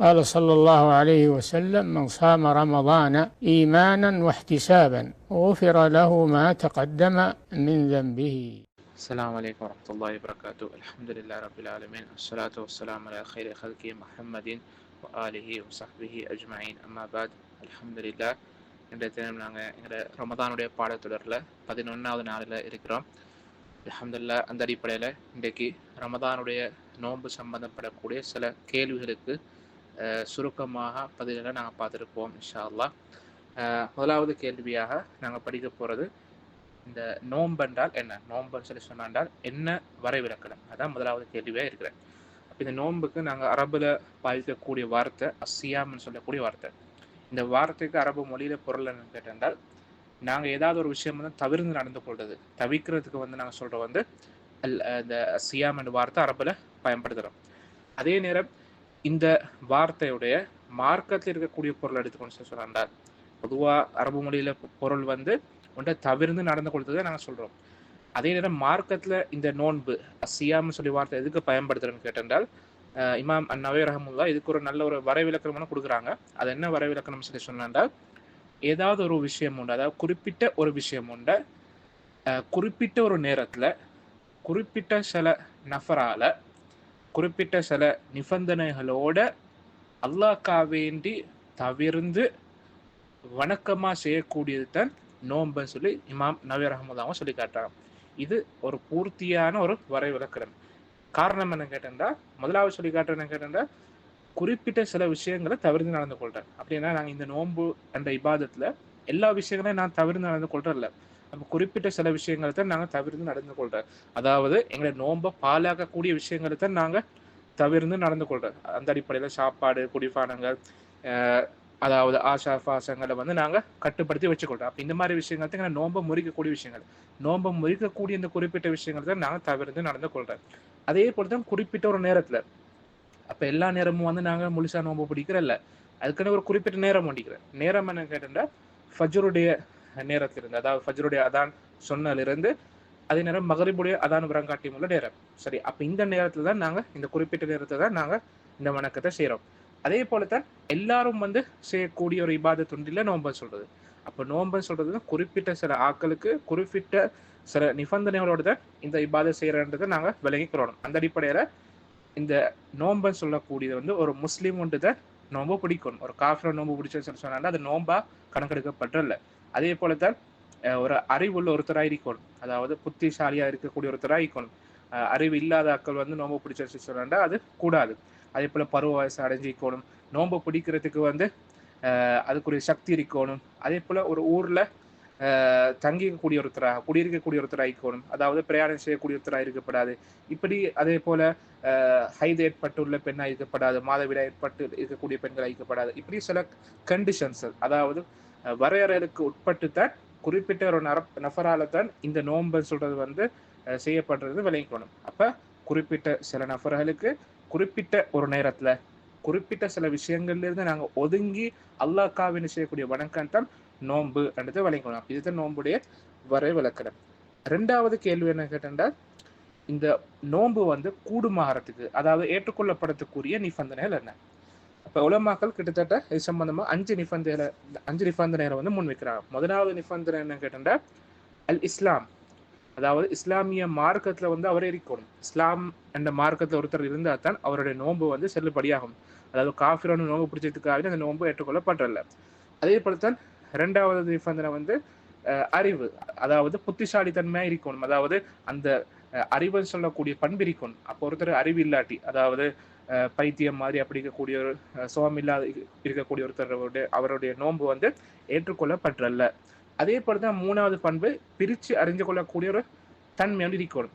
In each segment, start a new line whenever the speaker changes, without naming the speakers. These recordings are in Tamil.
قال صلى الله عليه وسلم: من صام رمضان إيمانا واحتسابا غفر له ما تقدم من ذنبه.
السلام عليكم ورحمة الله وبركاته. الحمد لله رب العالمين، الصلاة والسلام على خير خلقه محمد وآله وصحبه أجمعين. أما بعد. الحمد لله. இன்றைய தினம் நாங்கள் எங்களோட ரமதானுடைய பாடத்தொடரில் 11வது நாளில் இருக்கிறோம். அல்ஹம்துலில்லாஹ். அந்த அடிப்படையில் இன்றைக்கு ரமதானுடைய நோன்பு சம்பந்தப்படக்கூடிய சில கேள்விகளுக்கு சுருக்கமாக பதில்களை நாங்கள் பார்த்துருப்போம் இன்ஷா அல்லாஹ். முதலாவது கேள்வியாக நாங்கள் படிக்க போகிறது, இந்த நோன்பென்றால் என்ன, நோன்புன்னு சொல்லி சொன்னால் என்ன வரைவிலக்கணம், அதான் முதலாவது கேள்வியாக இருக்கிறேன். அப்போ இந்த நோன்புக்கு நாங்கள் அரபில் பாதிக்கக்கூடிய வார்த்தை அஸ்ஸியாம்னு சொல்லக்கூடிய வார்த்தை. இந்த வார்த்தைக்கு அரபு மொழியில பொருள் என்னன்னு கேட்டால், நாங்கள் ஏதாவது ஒரு விஷயம் வந்து தவிர்த்து நடந்து கொள்வது, தவிர்க்கிறதுக்கு வந்து நாங்கள் சொல்கிறோம் வந்து இந்த அஸ்ஸியாம் என்ற வார்த்தை அரபில் பயன்படுத்துகிறோம். அதே நேரம் இந்த வார்த்தையுடைய மார்க்கத்தில் இருக்கக்கூடிய பொருள் எடுத்துக்கொண்டு சொன்னால், பொதுவாக அரபு மொழியில பொருள் வந்து ஒன்றை தவிர்த்து நடந்து கொள்றதை நாங்கள் சொல்கிறோம். அதே நேரம் மார்க்கத்தில் இந்த நோன்பு அஸ்ஸியாம்னு சொல்லி வார்த்தை எதுக்கு பயன்படுத்துறோன்னு கேட்டால், இமாம் அன்-நவவி ரஹ்மத்துல்லாஹ் இதுக்கு ஒரு நல்ல ஒரு வரைவிலக்கணம் கொடுக்குறாங்க. அது என்ன வரைவிலக்கணம் சொல்லி சொன்னால், ஏதாவது ஒரு விஷயம் உண்டு, அதாவது குறிப்பிட்ட ஒரு விஷயம் உண்டு, குறிப்பிட்ட ஒரு நேரத்தில் குறிப்பிட்ட சில நஃபரால குறிப்பிட்ட சில நிபந்தனைகளோட அல்லாஹ்க்கா வேண்டி தவிர்ந்து வணக்கமாக செய்யக்கூடியது தான் நோன்புன்னு சொல்லி இமாம் நவவி ரஹ்மத்துல்லாஹ் சொல்லி காட்டுறாங்க. இது ஒரு பூர்த்தியான ஒரு வரைவிலக்கணம். காரணம் என்ன கேட்டா, முதலாவது சொல்லி காட்டுறேன்னு கேட்டா, குறிப்பிட்ட சில விஷயங்களை தவிர்த்து நடந்து கொள்றேன். அப்படின்னா நாங்கள் இந்த நோன்பு என்ற இபாதத்தில் எல்லா விஷயங்களையும் நான் தவிர்த்து நடந்து கொள்றதில்ல. நம்ம குறிப்பிட்ட சில விஷயங்களை தான் நாங்கள் தவிர்த்து நடந்து கொள்றோம். அதாவது எங்களை நோன்பை பாலாக்கக்கூடிய விஷயங்களை தான் நாங்கள் தவிர்த்து நடந்து கொள்றோம். அந்த அடிப்படையில் சாப்பாடு, குடிபானங்கள், அதாவது ஆஷா பாசங்களை வந்து நாங்கள் கட்டுப்படுத்தி வச்சுக்கொள்றோம். அப்போ இந்த மாதிரி விஷயங்கள் தான் எங்களை நோன்பை முறிக்கக்கூடிய விஷயங்கள். நோன்பை முறிக்கக்கூடிய இந்த குறிப்பிட்ட விஷயங்கள் தான் நாங்கள் தவிர்த்து நடந்து கொள்றோம். அதே போல தான் குறிப்பிட்ட ஒரு நேரத்தில், அப்போ எல்லா நேரமும் வந்து நாங்கள் முழுசா நோன்பு பிடிக்கிறல்ல, அதுக்கான ஒரு குறிப்பிட்ட நேரம் முடிக்கிறேன். நேரம் என்ன கேட்டால், ஃபஜ்ருடைய நேரத்திலிருந்து, அதாவது ஃபஜ்ருடைய அதான் சொன்னலிருந்து அதே நேரம் மகரிபுடைய அதான் விரங்காட்டி உள்ள நேரம். சரி, அப்போ இந்த நேரத்தில் தான் நாங்கள், இந்த குறிப்பிட்ட நேரத்தில் தான் நாங்கள் இந்த வணக்கத்தை செய்கிறோம். அதே போல தான் எல்லாரும் வந்து செய்யக்கூடிய ஒரு இபாதத் தொண்டில நோன்பு சொல்றது. அப்போ நோன்பு சொல்றது குறிப்பிட்ட சில ஆக்களுக்கு குறிப்பிட்ட சில நிபந்தனைகளோடு தான் இந்த இபாதத் செய்யறன்றதை நாங்கள் விளங்கிக்கிறோம். அந்த அடிப்படையில் இந்த நோன்பை சொல்லக்கூடியது வந்து ஒரு முஸ்லீம் ஒன்று தான் நோன்பு பிடிக்கணும். ஒரு காஃபிர நோன்பு பிடிச்சன்னு சொன்னாலும் அது நோன்பா கணக்கெடுக்கப்பட்டல. அதே போல தான் ஒரு அறிவுள்ள ஒருத்தராக இருக்கணும், அதாவது புத்திசாலியா இருக்கக்கூடிய ஒருத்தராக இருக்கணும். அறிவு இல்லாத ஆக்கள் வந்து நோன்பு பிடிச்சன்னு சொன்னா அது கூடாது. அதே போல பருவ வயசு அடைஞ்சிக்கணும், நோன்பு பிடிக்கிறதுக்கு வந்து அதுக்குரிய சக்தி இருக்கணும். அதே போல ஒரு ஊர்ல தங்கிக்கக்கூடிய ஒருத்தராக, குடியிருக்கக்கூடிய ஒருத்தராக இருக்கணும், அதாவது பிரயாணம் செய்யக்கூடிய ஒருத்தராக இருக்கப்படாது. இப்படி அதே போல ஹைது ஏற்பட்டுள்ள பெண்ணாக இருக்கப்படாது, மாதவிடாய் ஏற்பட்டு இருக்கக்கூடிய பெண்கள் இருக்கப்படாது. இப்படி சில கண்டிஷன்ஸ், அதாவது வரையறைகளுக்கு உட்பட்டு தான் குறிப்பிட்ட ஒரு நபரால தான் இந்த நோன்பு சொல்றது வந்து செய்யப்படுறது விளங்கிக்கணும். அப்ப குறிப்பிட்ட சில நபர்களுக்கு குறிப்பிட்ட ஒரு நேரத்துல குறிப்பிட்ட சில விஷயங்கள்ல இருந்து நாங்கள் ஒதுங்கி அல்லாஹ்க்காவின்னு செய்யக்கூடிய வணக்கம் தான் நோன்பு என்றது விளங்கணும். இதுதான் நோன்புடைய வரை விளக்கணம். ரெண்டாவது கேள்வி என்ன கேட்டால், இந்த நோன்பு வந்து கூடுமாகறதுக்கு, அதாவது ஏற்றுக்கொள்ளப்படத்துக்குரிய நிபந்தனைகள் என்ன? அப்ப உலமாக்கள் கிட்டத்தட்ட இது சம்பந்தமா அஞ்சு நிபந்தனைகளை வந்து முன்வைக்கிறாங்க. முதலாவது நிபந்தனை என்ன கேட்டால், அல் இஸ்லாம், அதாவது இஸ்லாமிய மார்க்கத்துல வந்து அவரே இருக்கணும். இஸ்லாம் என்ற மார்க்கத்துல ஒருத்தர் இருந்தால் தான் அவருடைய நோன்பு வந்து செல்லுபடியாகும். அதாவது காஃபிரான நோன்பு பிடிச்சதுக்காக அந்த நோன்பு ஏற்றுக்கொள்ளப்படல. அதே போலத்தான் இரண்டாவது நிபந்தனை வந்து அறிவு, அதாவது புத்திசாலித்தன்மையா இருக்கணும். அதாவது அந்த அறிவுன்னு சொல்லக்கூடிய பண்பு இருக்கணும். அப்போ ஒருத்தர் அறிவு இல்லாட்டி, அதாவது பைத்தியம் மாதிரி அப்படி இருக்கக்கூடிய ஒரு சோகம் இல்லாத இருக்கக்கூடிய ஒருத்தர் அவருடைய நோன்பு வந்து ஏற்றுக்கொள்ளப்பட்டல. அதே போலதான் மூணாவது பண்பு பிரிச்சு அறிஞ்சு கொள்ளக்கூடிய ஒரு தன்மை வந்து இருக்கணும்.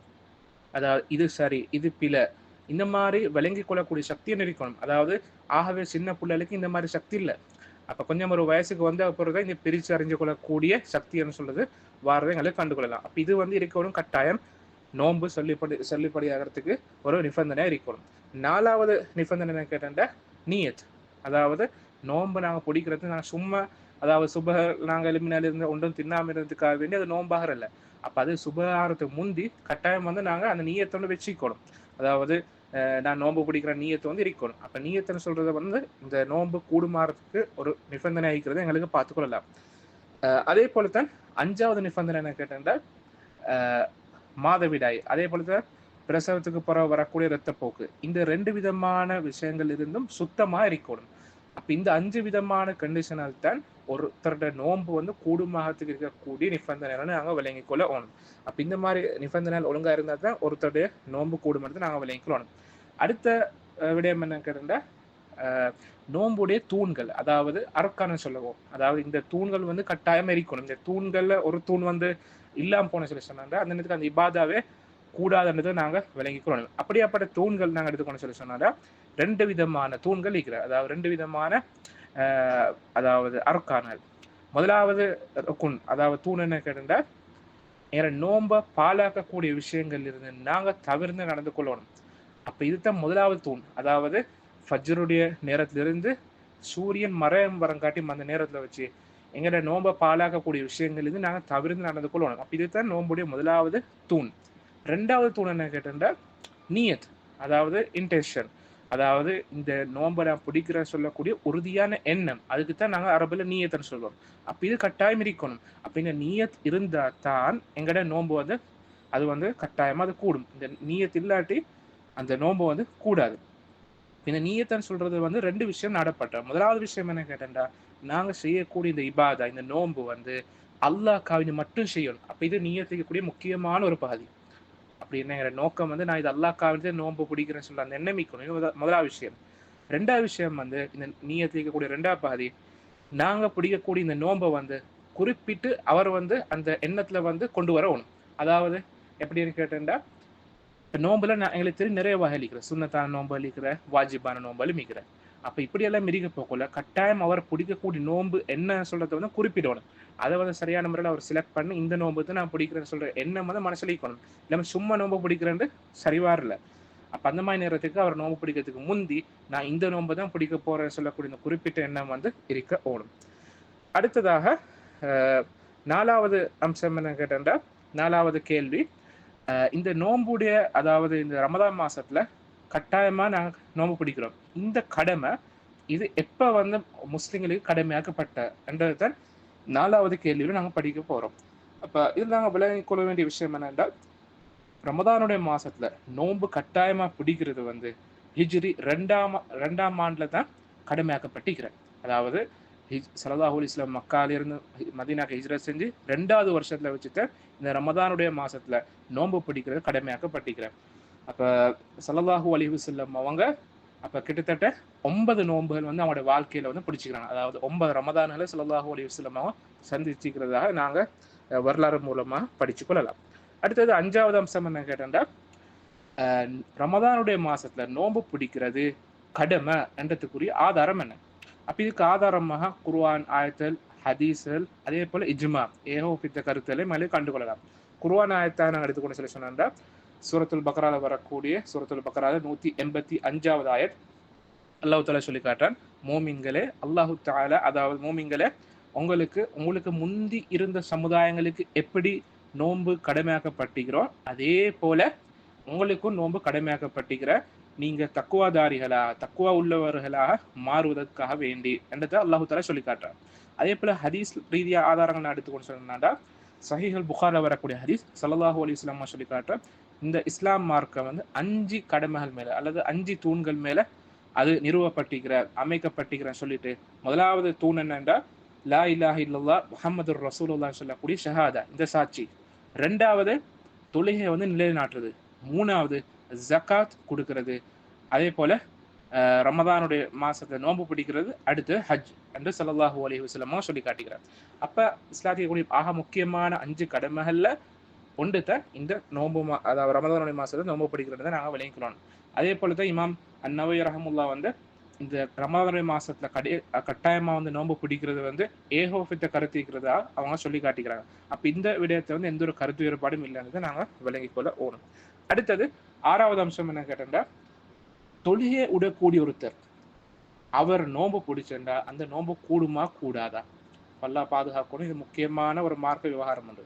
அதாவது இது சரி, இது பிழை, இந்த மாதிரி விளங்கி கொள்ளக்கூடிய சக்தியை இருக்கணும். அதாவது ஆகவே சின்ன பிள்ளைகளுக்கு இந்த மாதிரி சக்தி இல்லை. அப்ப கொஞ்சம் ஒரு வயசுக்கு வந்த பிறகுதான் இந்த பிரிச்சு அறிஞ்சு கொள்ளக்கூடிய சக்தின்னு சொல்றது வாரதை எங்களுக்கு கண்டுகொள்ளலாம். அப்ப இது வந்து இருக்கணும் கட்டாயம். நோன்பு சொல்லிப்படியாகிறதுக்கு ஒரு நிபந்தனையா இருக்கணும். நாலாவது நிபந்தனை என்ன கேட்டா, நீயத், அதாவது நோன்பு நாங்கள் பிடிக்கிறது நாங்கள் சும்மா, அதாவது சுப நாங்கள் எலுமினால இருந்த ஒன்றும் தின்னாம இருந்ததுக்காக வேண்டி அது நோம்பாகிறல்ல. அப்ப அது சுபகாரத்துக்கு முந்தி கட்டாயம் வந்து நாங்கள் அந்த நீயத்தோடு வச்சுக்கணும். அதாவது நான் நோன்பு பிடிக்கிற நீயத்தை வந்து இருக்கணும். அப்ப நீயத்துன்னு சொல்றது வந்து இந்த நோன்பு கூடுமாறதுக்கு ஒரு நிபந்தனை ஆகிக்கிறது எங்களுக்கு பார்த்துக்கொள்ளலாம். அதே போலத்தான் 5வது நிபந்தனை என்ன கேட்டா மாதவிடாய், அதே போலதான் பிரசவத்துக்கு பிறகு வரக்கூடிய இரத்தப்போக்கு, இந்த 2 விதமான விஷயங்கள் இருந்தும் சுத்தமா இருக்கணும். அப்ப இந்த 5 விதமான கண்டிஷனால் தான் ஒருத்தருடைய நோன்பு வந்து கூடுமாகத்துக்கு இருக்கக்கூடிய நிபந்தனை நாங்க விளங்கிக் கொள்ள ஓணும். அப்ப இந்த மாதிரி நிபந்தனை ஒழுங்கா இருந்தா தான் ஒருத்தருடைய நோன்பு கூடுமானது நாங்க விளங்கிக் கொள்ளணும். அடுத்த விடயம் என்ன கேட்டா நோன்புடைய தூண்கள், அதாவது அர்க்கான்னு சொல்லுவோம். அதாவது இந்த தூண்கள் வந்து கட்டாயம் இருக்கணும். இந்த தூண்கள்ல ஒரு தூண் வந்து இல்லாம போன சொல்லி சொன்னாங்க, அந்த நேரத்துக்கு அந்த இபாதாவே கூடாதுன்றதை நாங்க விளங்கிக்கொள்ளணும். அப்படியாப்பட்ட தூண்கள் நாங்க எடுத்துக்கணும் சொல்லி சொன்னால 2 விதமான தூண்கள் இருக்கிற, அதாவது 2 விதமான அதாவது அர்க்கானல். முதலாவது ருக்குன், அதாவது தூண் என்ன கேட்டா நோம்ப பாலாக்கக்கூடிய விஷயங்கள் இருந்து நாங்க தவிர்த்து நடந்து கொள்ளணும். அப்ப இதுதான் முதலாவது தூண். அதாவது ஃபஜ்ருடைய நேரத்திலிருந்து சூரியன் மறையும் வரங்காட்டி அந்த நேரத்துல வச்சு எங்கட நோம்ப பாலாக்கக்கூடிய விஷயங்கள் இருந்து நாங்க தவிர்த்து நடந்து கொள்ளணும். அப்ப இதுதான் நோம்புடைய முதலாவது தூண். 2வது தூண் என்ன கேட்டா நியத், அதாவது இன்டென்ஷன், அதாவது இந்த நோம்பை நான் பிடிக்கிறேன்னு சொல்லக்கூடிய உறுதியான எண்ணம், அதுக்குத்தான் நாங்க அரபுல நீயத்துன்னு சொல்லுவோம். அப்ப இது கட்டாயம் இருக்கணும். அப்ப இந்த நீயத் இருந்தா தான் எங்கட நோம்பு வந்து அது வந்து கட்டாயமா அது கூடும். இந்த நீயத் இல்லாட்டி அந்த நோம்பு வந்து கூடாது. இந்த நீயத்தன்னு சொல்றது வந்து 2 விஷயம் நடப்பட்ட. முதலாவது விஷயம் என்ன கேட்டா நாங்க செய்யக்கூடிய இந்த இபாதா, இந்த நோம்பு வந்து அல்லாஹ்க்காக மட்டும் செய்யணும். அப்ப இது நீயத்துக்கு கூடிய முக்கியமான ஒரு பகுதி. அப்படி என்ன நோக்கம் வந்து நான் இது அல்லாஹ்க்காக நோன்பு பிடிக்கிறேன்னு சொல்ல அந்த எண்ணம் இருக்கணும். இது முதலாவது விஷயம். 2வது விஷயம் வந்து இந்த நீயத்துக்கு கூடிய 2வது பகுதி, நாங்க பிடிக்கக்கூடிய இந்த நோன்பை வந்து குறிப்பிட்டு அவர் வந்து அந்த எண்ணத்துல வந்து கொண்டு வரணும். அதாவது எப்படின்னு கேட்டா நோம்புல நான் எங்களுக்கு தெரியும் நிறைய வகை அளிக்கிறேன். சுண்ணத்தான நோன்பு அளிக்கிறேன், வாஜிபான நோன்பு அளிக்கிறேன். அப்ப இப்படியெல்லாம் மிரிக்க போகல கட்டாயம் அவர் பிடிக்கக்கூடிய நோன்பு என்ன சொல்றதை வந்து குறிப்பிடணும். அதை வந்து சரியான முறையில் அவர் செலக்ட் பண்ணி இந்த நோன்பு தான் நான் பிடிக்கிறேன்னு சொல்ற எண்ணம் வந்து மனசுல இருக்கணும். இல்லாம சும்மா நோன்பு பிடிக்கிறேன்னு சரிவாரில்ல. அப்ப அந்த மாதிரி நேரத்துக்கு அவர் நோன்பு பிடிக்கிறதுக்கு முந்தி நான் இந்த நோன்பு தான் பிடிக்க போறேன்னு சொல்லக்கூடிய இந்த குறிப்பிட்ட எண்ணம் வந்து இருக்க ஓடும். அடுத்ததாக 4வது அம்சம் என்ன கேட்டா 4வது கேள்வி, இந்த நோம்புடைய அதாவது இந்த ரமதான் மாசத்துல கட்டாயமா நாங்க நோம்பு பிடிக்கிறோம். இந்த கடமை இது எப்ப வந்து முஸ்லிம்களுக்கு கடமையாக்கப்பட்ட என்றதுதான் 4வது கேள்வியில நாங்க படிக்க போறோம். அப்ப இது நாங்க விளங்கிக் கொள்ள வேண்டிய விஷயம் என்னென்றால் ரமதானுடைய மாசத்துல நோன்பு கட்டாயமா பிடிக்கிறது வந்து ஹிஜ்ரி 2ஆம் ஆண்டுல தான் கடமையாக்கப்பட்டிருக்கிறேன். அதாவது ஸல்லல்லாஹு அலைஹி வஸல்லம் மக்காலிருந்து மதீனாக்கு ஹிஜ்ரத் செஞ்சு 2வது வருஷத்துல வச்சுட்டு இந்த ரமதானுடைய மாசத்துல நோன்பு பிடிக்கிறது கடமையாக்கப்பட்டிருக்கிறேன். அப்ப ஸல்லல்லாஹு அலைஹி வஸல்லம் அவங்க அப்ப கிட்டத்தட்ட 9 நோன்புகள் வந்து அவங்களோட வாழ்க்கையில வந்து பிடிச்சிக்கிறாங்க. அதாவது 9 ரமதான்களை ஸல்லல்லாஹு அலைஹி வஸல்லம் சந்திச்சுக்கிறதாக நாங்க வரலாறு மூலமா படிச்சு கொள்ளலாம். அடுத்தது 5வது அம்சம் என்ன கேட்டா ரமதானுடைய மாசத்துல நோன்பு பிடிக்கிறது கடமை என்றதுக்குரிய ஆதாரம் என்ன? அப்ப இதுக்கு ஆதாரமாக குர்ஆன் ஆயத்தல், ஹதீஸ்கள், அதே போல இஜ்மா ஏகோபித்த கருத்துக்களை மேலே கண்டுகொள்ளலாம். குர்ஆன் ஆயத்தாக நாங்கள் எடுத்துக்கொண்டு சொல்லி சொன்னா சூரத்துல் பக்ரால வரக்கூடிய சூரத்துல் பக்ரால 185வது ஆயத் அல்லாஹ் தஆலா சொல்லி காட்டான், மோமின்களே, அல்லாஹு தஆலா அதாவது மோமின்களே, உங்களுக்கு முந்தி இருந்த சமுதாயங்களுக்கு எப்படி நோன்பு கடமையாக்கப்பட்டிருக்கிறோம் அதே போல உங்களுக்கும் நோன்பு கடமையாக்கப்பட்டிருக்கிற, நீங்க தக்குவா உள்ளவர்களாக மாறுவதற்காக வேண்டி என்றதை அல்லாஹு தஆலா சொல்லி காட்டுறான். அதே போல ஹதீஸ் ரீதியா ஆதாரங்கள் நான் எடுத்துக்கொண்டு சொன்னா சஹீஹுல் புகாரில் வரக்கூடிய ஹதீஸ் ஸல்லல்லாஹு அலைஹி வஸல்லம் சொல்லி காட்டுற, இந்த இஸ்லாம் மார்க்கம் வந்து 5 கடமைகள் மேல அல்லது 5 தூண்கள் மேல அது நிறுவப்பட்டிருக்கிற அமைக்கப்பட்டிருக்கிறன்னு சொல்லிட்டு, முதலாவது தூண் என்னன்னா லா இலாஹ இல்லல்லாஹ் முஹம்மதுர் ரசூலுல்லாஹ் சொல்லக்கூடிய ஷஹாதா, இந்த சாட்சி. 2வது தொழுகை வந்து நிலைநாட்டுறது. 3வது ஜகாத் கொடுக்கிறது. அதே போல ரமதானுடைய மாசத்தை நோன்பு பிடிக்கிறது. அடுத்து ஹஜ் என்று ஸல்லல்லாஹு அலைஹி வஸல்லம் சொல்லி காட்டுகிறார். அப்ப இஸ்லாத்திய ஆக முக்கியமான 5 கடமைகள்ல ஒன்று தான் இந்த நோன்பு அதாவது ரமதானுடைய மாசத்தை நோன்பு பிடிக்கிறத நாங்கள் விளங்கிக்கிறோம். அதே போலதான் இமாம் அன்னவவி ரஹமுல்லா வந்து இந்த ரமதானுடைய மாசத்துல கட்டாயமா வந்து நோன்பு பிடிக்கிறது வந்து ஏகோபித்த கருத்து இருக்கிறதா அவங்க சொல்லி காட்டிக்கிறாங்க. அப்ப இந்த விடயத்தை வந்து எந்த ஒரு கருத்து வேறுபாடும் இல்லைன்னு நாங்க விளங்கிக் கொள்ள ஓணும். அடுத்தது 6வது அம்சம் என்ன கேட்டா, தொழுகை உடக்கூடிய ஒருத்தர் அவர் நோன்பு பிடிச்சா அந்த நோன்பு கூடுமா கூடாதா, அல்லாஹ் பாதுகாக்கணும். இது முக்கியமான ஒரு மார்க்க விவகாரம் உண்டு.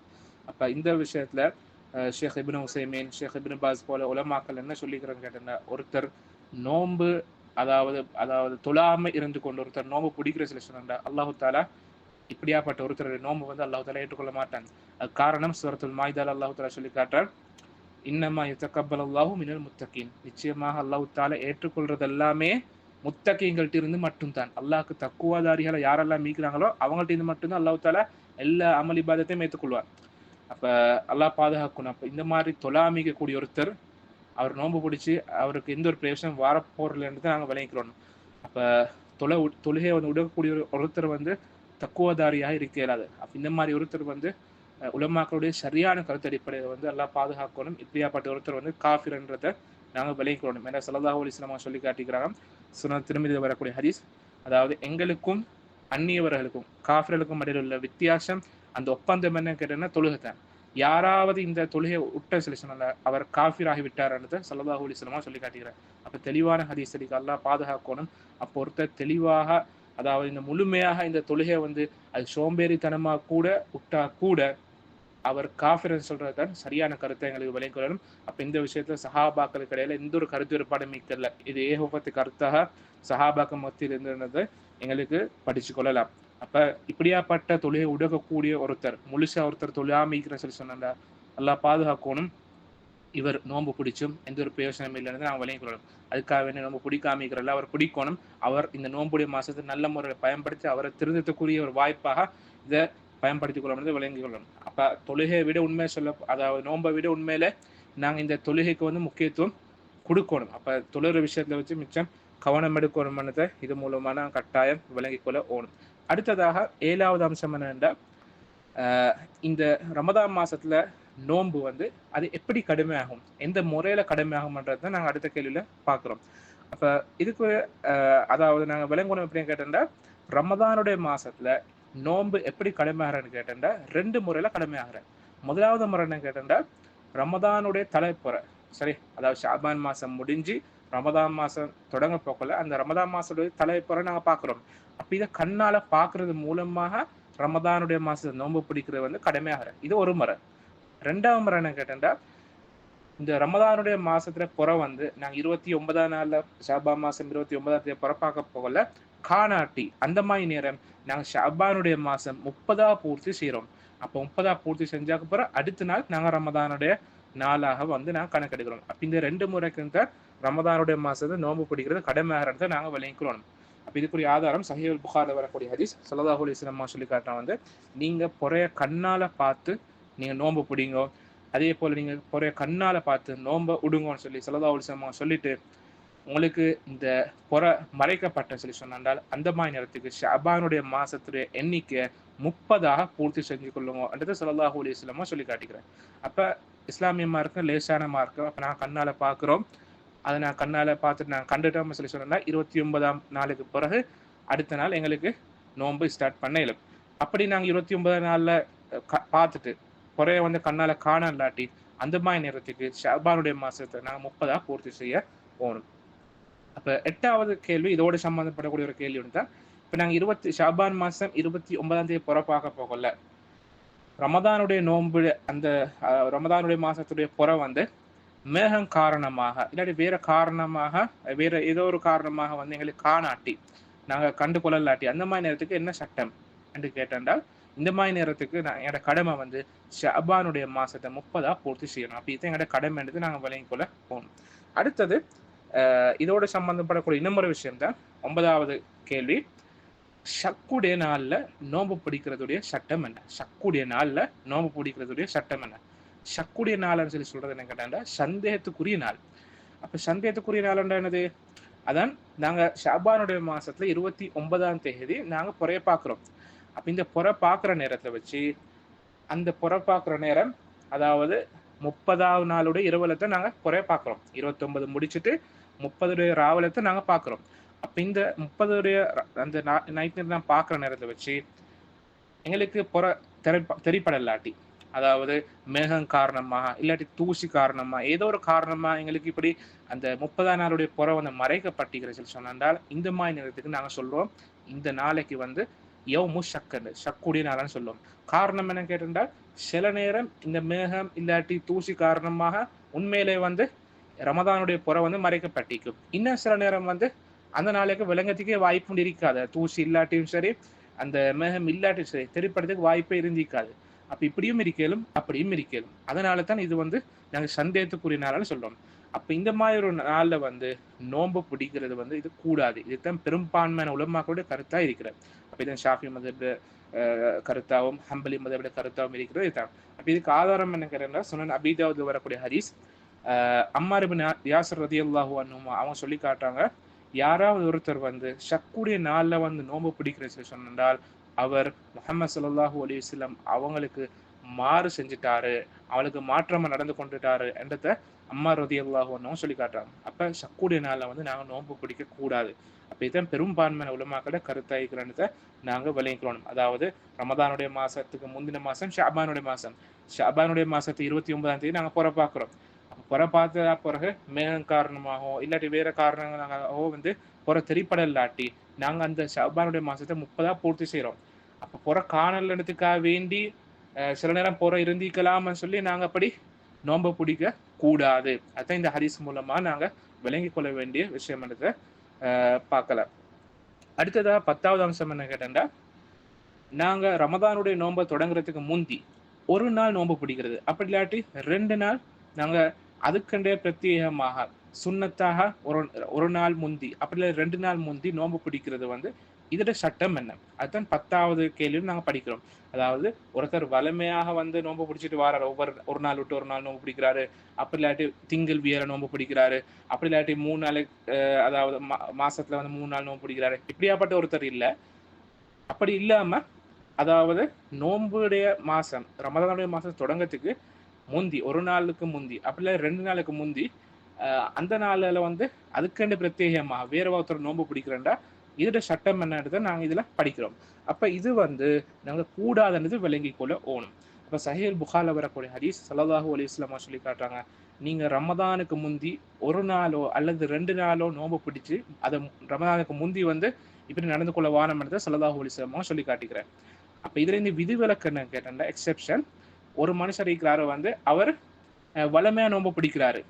அப்ப இந்த விஷயத்துல ஷேக் இப்னு உசைமீன், ஷேக் இப்னு பாஸ் போல உலமாக்கள் என்ன சொல்லிக்கிறோன்னு கேட்டா, ஒருத்தர் நோன்பு அதாவது தொழாம இருந்து கொண்டு ஒருத்தர் நோன்பு பிடிக்கிற சில சொன்னா அல்லாஹு தாலா இப்படியாப்பட்ட ஒருத்தருடைய நோன்பு வந்து அல்லாஹு தாலா ஏற்றுக்கொள்ள மாட்டாங்க. அது காரணம் சூரத்துல் மாயிதால அல்லாஹு தாலா சொல்லி காட்டார், இன்னமா யதகப்பலல்லாஹு மினல் முத்தகீன், நிச்சயமாக அல்லாஹு தாலா ஏற்றுக்கொள்றது எல்லாமே முத்தகீன்கள்ட்ட இருந்து மட்டும்தான். அல்லாஹ்க்கு தக்குவாதாரிகளை யாரெல்லாம் மீக்கிறாங்களோ அவங்கள்ட்ட இருந்து மட்டும்தான் அல்லாஹு தாலா எல்லா அமல் இபாதத்தையும் ஏற்றுக்கொள்வார். அப்ப அல்லாஹ் பாதுகாக்கணும். அப்ப இந்த மாதிரி தொழாமிக்கக்கூடிய ஒருத்தர் அவர் நோன்பு பிடிச்சி அவருக்கு எந்த ஒரு பிரயோசனம் வரப்போறதுன்றது நாங்கள் விளங்கிக்கிறோம். அப்ப தொழுகையை வந்து விடக்கூடிய ஒருத்தர் வந்து தக்குவதாரியாக இருக்க இயலாது. அப்ப இந்த மாதிரி ஒருத்தர் வந்து உலமாக்களுடைய சரியான கருத்து அடிப்படையில் வந்து எல்லாம் பாதுகாக்கணும். இப்படியாப்பட்ட ஒருத்தர் வந்து காஃபிர்ன்றதை நாங்கள் விளங்கிக்கிறோம். ஏன்னா ஸல்லல்லாஹு அலைஹி வஸல்லம் சொல்லி காட்டிக்கிறாங்க, சுனன் திருமதியில் வரக்கூடிய ஹதீஸ், அதாவது எங்களுக்கும் அந்நியவர்களுக்கும் காஃபிர்களுக்கும் இடையில் உள்ள வித்தியாசம் அந்த ஒப்பந்தம் என்ன கேட்டேன்னா தொழுகைத்தான். யாராவது இந்த தொழுகை விட்ட சில சொன்னால அவர் காஃபிர் ஆகிவிட்டார்ன்றதை ஸல்லல்லாஹு அலைஹி வஸல்லம் சொல்லி காட்டுகிறார். அப்ப தெளிவான ஹதீஸ் அடிக்க அல்லாஹ் பாதுகாக்கணும். அப்போ ஒருத்தர் தெளிவாக அதாவது இந்த முழுமையாக இந்த தொழுகை வந்து அது சோம்பேறித்தனமாக கூட விட்டா கூட அவர் காஃபிர்னு சொல்றதுதான் சரியான கருத்தை எங்களுக்கு விளங்கணும். அப்ப இந்த விஷயத்துல சஹாபாக்களுக்கு இடையில எந்த ஒரு கருத்து வேறுபாடும் மிக்கல, இது ஏகோபத்து கருத்தாக சஹாபாக்கள் மத்தியில் இருந்ததை எங்களுக்கு படிச்சு கொள்ளலாம். அப்ப இப்படியாப்பட்ட தொழுகை உடகக்கூடிய ஒருத்தர் முழுசா ஒருத்தர் தொழாமிக்கிற சொல்லி சொன்னா அல்லாஹ் பாதுகாக்கணும். இவர் நோன்பு பிடிச்சும் எந்த ஒரு பிரயோசனம் இல்லைன்னு நாங்கள் விளங்கிக்கொள்ளணும். அதுக்காக வேண்டிய நோன்பு பிடிக்காமிக்கிறல்ல அவர் பிடிக்கணும். அவர் இந்த நோன்புடைய மாசத்தை நல்ல முறையில் பயன்படுத்தி அவரை திருந்தக்கூடிய ஒரு வாய்ப்பாக இதை பயன்படுத்திக் கொள்ளணும், விளங்கிக் கொள்ளணும். அப்ப தொழுகையை விட உண்மையை அதாவது நோன்பை விட உண்மையில நாங்கள் இந்த தொழுகைக்கு வந்து முக்கியத்துவம் கொடுக்கணும். அப்ப தொழுகிற விஷயத்துல வச்சு மிச்சம் கவனம் எடுக்கணும்னதை இது மூலமான கட்டாயம் விளங்கிக் கொள்ள ஓணும். அடுத்ததாக 7வது அம்சம் என்னென்னா, இந்த ரமதான் மாசத்துல நோன்பு வந்து அது எப்படி கடுமையாகும், எந்த முறையில கடுமையாகும்ன்றதை நாங்கள் அடுத்த கேள்வியில பார்க்குறோம். அப்ப இதுக்கு அதாவது நாங்கள் விளங்கணும் எப்படின்னு கேட்டோம்னா, ரமதானுடைய மாசத்துல நோன்பு எப்படி கடுமையாகிறன்னு கேட்டோம்னா 2 முறையில கடுமையாகிறேன். முதலாவது முறை என்ன கேட்டோம்னா, ரமதானுடைய தலைப்புற சரி, அதாவது ஷாபான் மாசம் முடிஞ்சு ரமதான் மாசம் தொடங்க போக்கல அந்த ரமதான் மாசத்துடைய தலைப்புற நாங்கள் பார்க்குறோம். அப்ப இதை கண்ணால பார்க்கறது மூலமாக ரமதானுடைய மாசத்தை நோன்பு பிடிக்கிறது வந்து கடுமையாகிறேன். இது ஒரு முறை. 2வது முறை என்ன கேட்டா, இந்த ரமதானுடைய மாசத்துல புற வந்து நாங்க 29ஆம் நாள்ல ஷாபான் மாசம் 29ஆம் தேதி புற பார்க்க போகல காணாட்டி அந்த மாதிரி நேரம் நாங்க ஷாபானுடைய மாசம் 30ஆ பூர்த்தி செய்யறோம். அப்ப 30ஆ பூர்த்தி செஞ்சாக்க பிறகு அடுத்த நாள் நாங்க ரமதானுடைய நாளாக வந்து நாங்க கணக்கெடுக்கிறோம். அப்ப இந்த 2 முறைக்கு தான் ரமதானுடைய மாசத்தை நோன்பு பிடிக்கிறது கடமையாகிறத நாங்க விளங்கிக்கிறோம். அப்ப இதுக்குரிய ஆதாரம் சஹீஹுல் புகாரில வரக்கூடிய ஹதீஸ், ஸல்லல்லாஹு அலைஹி வஸல்லம் சொல்லி காட்டுறாங்க வந்து, நீங்க பொறைய கண்ணால பார்த்து நீங்க நோன்பு பிடிங்க, அதே போல நீங்க பொறைய கண்ணால பார்த்து நோன்பை விடுங்கன்னு சொல்லி ஸல்லல்லாஹு அலைஹி வஸல்லம் சொல்லிட்டு, உங்களுக்கு இந்த பொறை மறைக்கப்பட்ட சொல்லி சொன்னால் அந்த மாதிரி நேரத்துக்கு ஷாபானுடைய மாசத்துடைய எண்ணிக்கை 30ஆக பூர்த்தி செஞ்சு கொள்ளுங்கன்றது ஸல்லல்லாஹு அலைஹி வஸல்லம் சொல்லி காட்டிக்கிறேன். அப்ப இஸ்லாமிய மார்க்கம் லேசான மார்க்கம். அப்ப நான் கண்ணால பார்க்கிறோம், அதை நான் கண்ணால பார்த்துட்டு நான் கண்டுட்டோம்னு சொல்லி சொன்னா 29ஆம் நாளுக்கு பிறகு அடுத்த நாள் எங்களுக்கு நோன்பு ஸ்டார்ட் பண்ண இயலும். அப்படி நாங்கள் 29ஆம் நாள்ல பார்த்துட்டு குறைய வந்து கண்ணால காணலாட்டி அந்த மாதிரி நேரத்துக்கு ஷாபானுடைய மாசத்தை நாங்கள் 30ஆ பூர்த்தி செய்ய போகணும். அப்ப 8வது கேள்வி இதோட சம்பந்தப்படக்கூடிய ஒரு கேள்வி தான், இப்ப நாங்கள் ஷாபான் மாசம் 29ஆம் தேதி புற பார்க்க போகல, ரமதானுடைய நோன்பு அந்த ரமதானுடைய மாசத்துடைய புற வந்து மேகம் காரணமாக இல்லாட்டி வேற காரணமாக வேற ஏதோ ஒரு காரணமாக வந்து எங்களுக்கு காணாட்டி நாங்க கண்டு கொள்ளலாட்டி அந்த மாதிரி நேரத்துக்கு என்ன சட்டம் என்று கேட்டால், இந்த மாதிரி நேரத்துக்கு என்னோட கடமை வந்து ஷாபானுடைய மாசத்தை 30ஆ பூர்த்தி செய்யணும். அப்படி இதை எங்களோட கடமை எடுத்து நாங்கள் விளங்கிக் கொள்ள போகணும். அடுத்தது இதோட சம்பந்தப்படக்கூடிய இன்னொரு விஷயம் தான் 9வது கேள்வி, ஷக்குடைய நாள்ல நோன்பு பிடிக்கிறதுடைய சட்டம் என்ன? ஷக்குடைய நாள்ல நோன்பு பிடிக்கிறதுடைய சட்டம் என்ன? ஷக்குடைய நாள்னு சொல்லி சொல்றது என்ன கேட்டா, சந்தேகத்துக்குரிய நாள். அப்ப சந்தேகத்துக்குரிய நாள் என்னது? அதான் நாங்க ஷாபானுடைய மாசத்துல 29ஆம் தேதி நாங்க புறைய பார்க்கிறோம். அப்ப இந்த புற பார்க்குற நேரத்துல வச்சு அந்த புற பார்க்குற நேரம் அதாவது 30ஆவது நாளுடைய இரவலத்தை நாங்க புறைய பார்க்கிறோம். 29 முடிச்சுட்டு 30 ராவலத்தை நாங்க பார்க்கிறோம். அப்ப இந்த 30 அந்த நைட் நேரம் பார்க்குற நேரத்தை வச்சு எங்களுக்கு புற தெரிப்படலாட்டி, அதாவது மேகம் காரணமாக இல்லாட்டி தூசி காரணமா ஏதோ ஒரு காரணமா எங்களுக்கு இப்படி அந்த 30ஆம் நாளுடைய புற வந்து மறைக்கப்பட்டிருக்கிற சொல்லி சொன்னால் இந்த மாதிரி நேரத்துக்கு நாங்க சொல்றோம், இந்த நாளைக்கு வந்து யௌமு ஷக்குன்னு ஷக்குடைய நாளான்னு சொல்லுவோம். காரணம் என்ன கேட்டிருந்தால், சில நேரம் இந்த மேகம் இல்லாட்டி தூசி காரணமாக உண்மையிலே வந்து ரமதானுடைய புற வந்து மறைக்கப்பட்டிருக்கும். இன்னும் சில நேரம் வந்து அந்த நாளைக்கு விளங்கத்துக்கே வாய்ப்பு இருக்காது. தூசி இல்லாட்டியும் சரி, அந்த மேகம் இல்லாட்டியும் சரி, தெரிப்படுறதுக்கு வாய்ப்பே இருந்திருக்காது. அப்ப இப்படியும் இருக்கலும் அப்படியும் இருக்கலும். அதனால தான் இது வந்து நாங்க சந்தேகத்துக்குரிய நாளான்னு சொல்றோம். அப்ப இந்த மாதிரி ஒரு நாள்ல வந்து நோன்பு பிடிக்கிறது வந்து இது கூடாது. இதுதான் பெரும்பான்மையான உலமாக்களுடைய கருத்தா இருக்கிறது. அப்ப இதான் ஷாஃபி மதப் கருத்தாவும் ஹம்பலி மதபுடைய கருத்தாவும் இருக்கிறது இதுதான். அப்ப இதுக்கு ஆதாரம் என்ன கேட்டா, சுனன் அபீ தாவூத்ல வரக்கூடிய ஹதீஸ், அம்மார் இப்னு யாஸிர் ரலியல்லாஹு அன்ஹு அவங்க சொல்லி காட்டுறாங்க, யாராவது ஒருத்தர் வந்து ஷக்குடைய நாள்ல வந்து நோன்பு பிடிக்கிறது சொன்னால் அவர் முஹம்மது ஸல்லல்லாஹு அலைஹி வஸல்லம் அவங்களுக்கு மாறு செஞ்சுட்டாரு, அவளுக்கு மாற்றமா நடந்து கொண்டுட்டாரு என்றத அம்மார் ரலியல்லாஹு அன்ஹு சொல்லி காட்டுறாங்க. அப்ப ஷக்குடைய நாள்ல வந்து நாங்க நோன்பு பிடிக்க கூடாது. அப்ப இதான் பெரும்பான்மையான உலமாக்களோட கருத்தாய்க்கிறத நாங்க விளங்கிக்கிறோம். அதாவது ரமதானுடைய மாசத்துக்கு முந்தின மாசம் ஷஅபானுடைய மாசம். ஷஅபானுடைய மாசத்து 29ஆம் தேதி நாங்க புற பார்க்கிறோம். புற பார்த்த பிறகு மேகம் காரணமாகவோ இல்லாட்டி வேற காரணங்களாகவோ வந்து புற திரைப்பட இல்லாட்டி நாங்க அந்த ஷஅபானுடைய மாசத்தை 30 பூர்த்தி செய்யறோம். அப்ப புற காணலத்துக்காக வேண்டி சில நேரம் புற இருந்திக்கலாம்னு சொல்லி நாங்க அப்படி நோன்பு பிடிக்க கூடாது. அதான் இந்த ஹதீஸ் மூலமா நாங்க விளங்கிக் கொள்ள வேண்டிய விஷயம் என்றதை பார்க்கல. அடுத்ததா 10வது அம்சம் என்ன கேட்டா, நாங்க ரமதானுடைய நோன்பை தொடங்குறதுக்கு முந்தி ஒரு நாள் நோன்பு பிடிக்கிறது, அப்படி இல்லாட்டி 2 நாள் நாங்க அதுக்கண்டே பிரத்யேகமாக சுன்னத்தாக ஒரு நாள் முந்தி, அப்படி இல்லை 2 நாள் முந்தி நோன்பு பிடிக்கிறது வந்து இதோட சட்டம் என்ன? அதுதான் 10வது கேள்வியும் நாங்க படிக்கிறோம். அதாவது ஒருத்தர் வலிமையாக வந்து நோன்பு பிடிச்சிட்டு வாராரு, ஒரு நாள் விட்டு ஒரு நாள் நோன்பு பிடிக்கிறாரு, அப்படி இல்லாட்டி திங்கள் வியர நோன்பு பிடிக்கிறாரு, அப்படி இல்லாட்டி 3 நாளைக்கு அதாவது மாசத்துல வந்து 3 நாள் நோன்பு பிடிக்கிறாரு, இப்படியாப்பட்ட ஒருத்தர் இல்லை. அப்படி இல்லாம அதாவது நோன்புடைய மாசம் ரமதானுடைய மாசம் தொடங்கத்துக்கு முந்தி ஒரு நாளுக்கு முந்தி, அப்படி இல்லை 2 நாளுக்கு முந்தி அந்த நாளில் வந்து அதுக்கண்டு பிரத்யேகமா வேற ஒருத்தர் நோன்பு பிடிக்கிறேன்டா இதோட சட்டம் என்னன்றதை நாங்கள் இதில் படிக்கிறோம். அப்போ இது வந்து நாங்கள் கூடாதுன்றது விளங்கி கொள்ள ஓணும். அப்போ சஹீஹ் புகாரில் வரக்கூடிய ஹதீஸ் ஸல்லல்லாஹு அலைஹி வஸல்லம் சொல்லி காட்டுறாங்க, நீங்கள் ரமதானுக்கு முந்தி ஒரு நாளோ அல்லது 2 நாளோ நோன்பு பிடிச்சி அதை ரமதானுக்கு முந்தி வந்து இப்படி நடந்து கொள்ள வானம்ன்றதை ஸல்லல்லாஹு அலைஹி வஸல்லம் சொல்லி காட்டிக்கிறேன். அப்போ இதுல இந்த விதிவிலக்கு என்ன கேட்டா, எக்ஸெப்ஷன், ஒரு மனுஷர் இருக்கிறாரு வந்து அவர் வளமையா நோன்பு பிடிக்கிறாரு,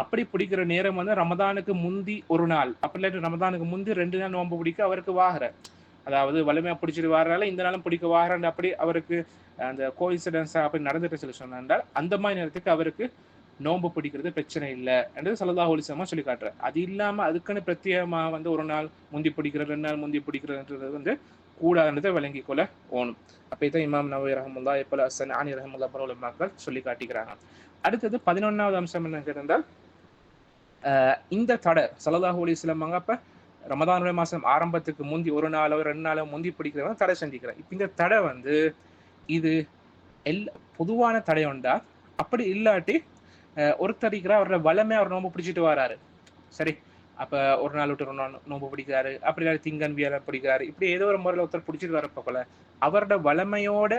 அப்படி பிடிக்கிற நேரம் வந்து ரமதானுக்கு முந்தி ஒரு நாள், அப்படி இல்லாட்டி ரமதானுக்கு முந்தி 2 நாள் நோன்பு பிடிக்க அவருக்கு வாகர, அதாவது வலிமையா பிடிச்சிட்டு வாரால இந்த நாளும் பிடிக்க வாகரன் அப்படி அவருக்கு அந்த கோஇன்சிடென்ஸா அப்படி நடந்துட்டு சொல்லி சொன்னால் அந்த மாதிரி நேரத்துக்கு அவருக்கு நோன்பு பிடிக்கிறது பிரச்சனை இல்லை என்றது ஸல்லல்லாஹு அலைஹி வஸல்லம் சொல்லி காட்டுற. அது இல்லாம அதுக்குன்னு பிரத்யேகமா வந்து ஒரு நாள் முந்தி பிடிக்கிறது 2 நாள் முந்தி பிடிக்கிறதுன்றது வந்து கூடாதுன்றதை விளங்கி கொள்ள ஓணும். அப்போ இதான் இமாம் நவவி ரஹ்மத்துல்லாஹ் எப்பல ஸன்ஆனி ரஹ்மத்துல்லாஹ் போன்ற உலமாக்கள் சொல்லி காட்டிக்கிறாங்க. அடுத்தது 11வது அம்சம் என்ன கேட்டால், இந்த தடை ஸல்லல்லாஹு அலைஹி வஸல்லம் அப்ப ரமதானுடைய மாசம் ஆரம்பத்துக்கு முந்தி ஒரு நாளோ 2 நாளோ முந்தி பிடிக்கிறவங்க தடை செஞ்சுக்கிறேன். இப்ப இந்த தடை வந்து இது பொதுவான தடை உண்டா? அப்படி இல்லாட்டி ஒருத்தர் அவரோட வளமையா அவர் நோன்பு பிடிச்சிட்டு வராரு, சரி, அப்ப ஒரு நாள் விட்டு ஒரு நாள் நோன்பு பிடிக்கிறாரு, அப்படி இல்லாட்டி திங்கன் வியலை பிடிக்கிறாரு, இப்படி ஏதோ ஒரு முறையில் ஒருத்தர் பிடிச்சிட்டு வரப்போல அவரோட வளமையோட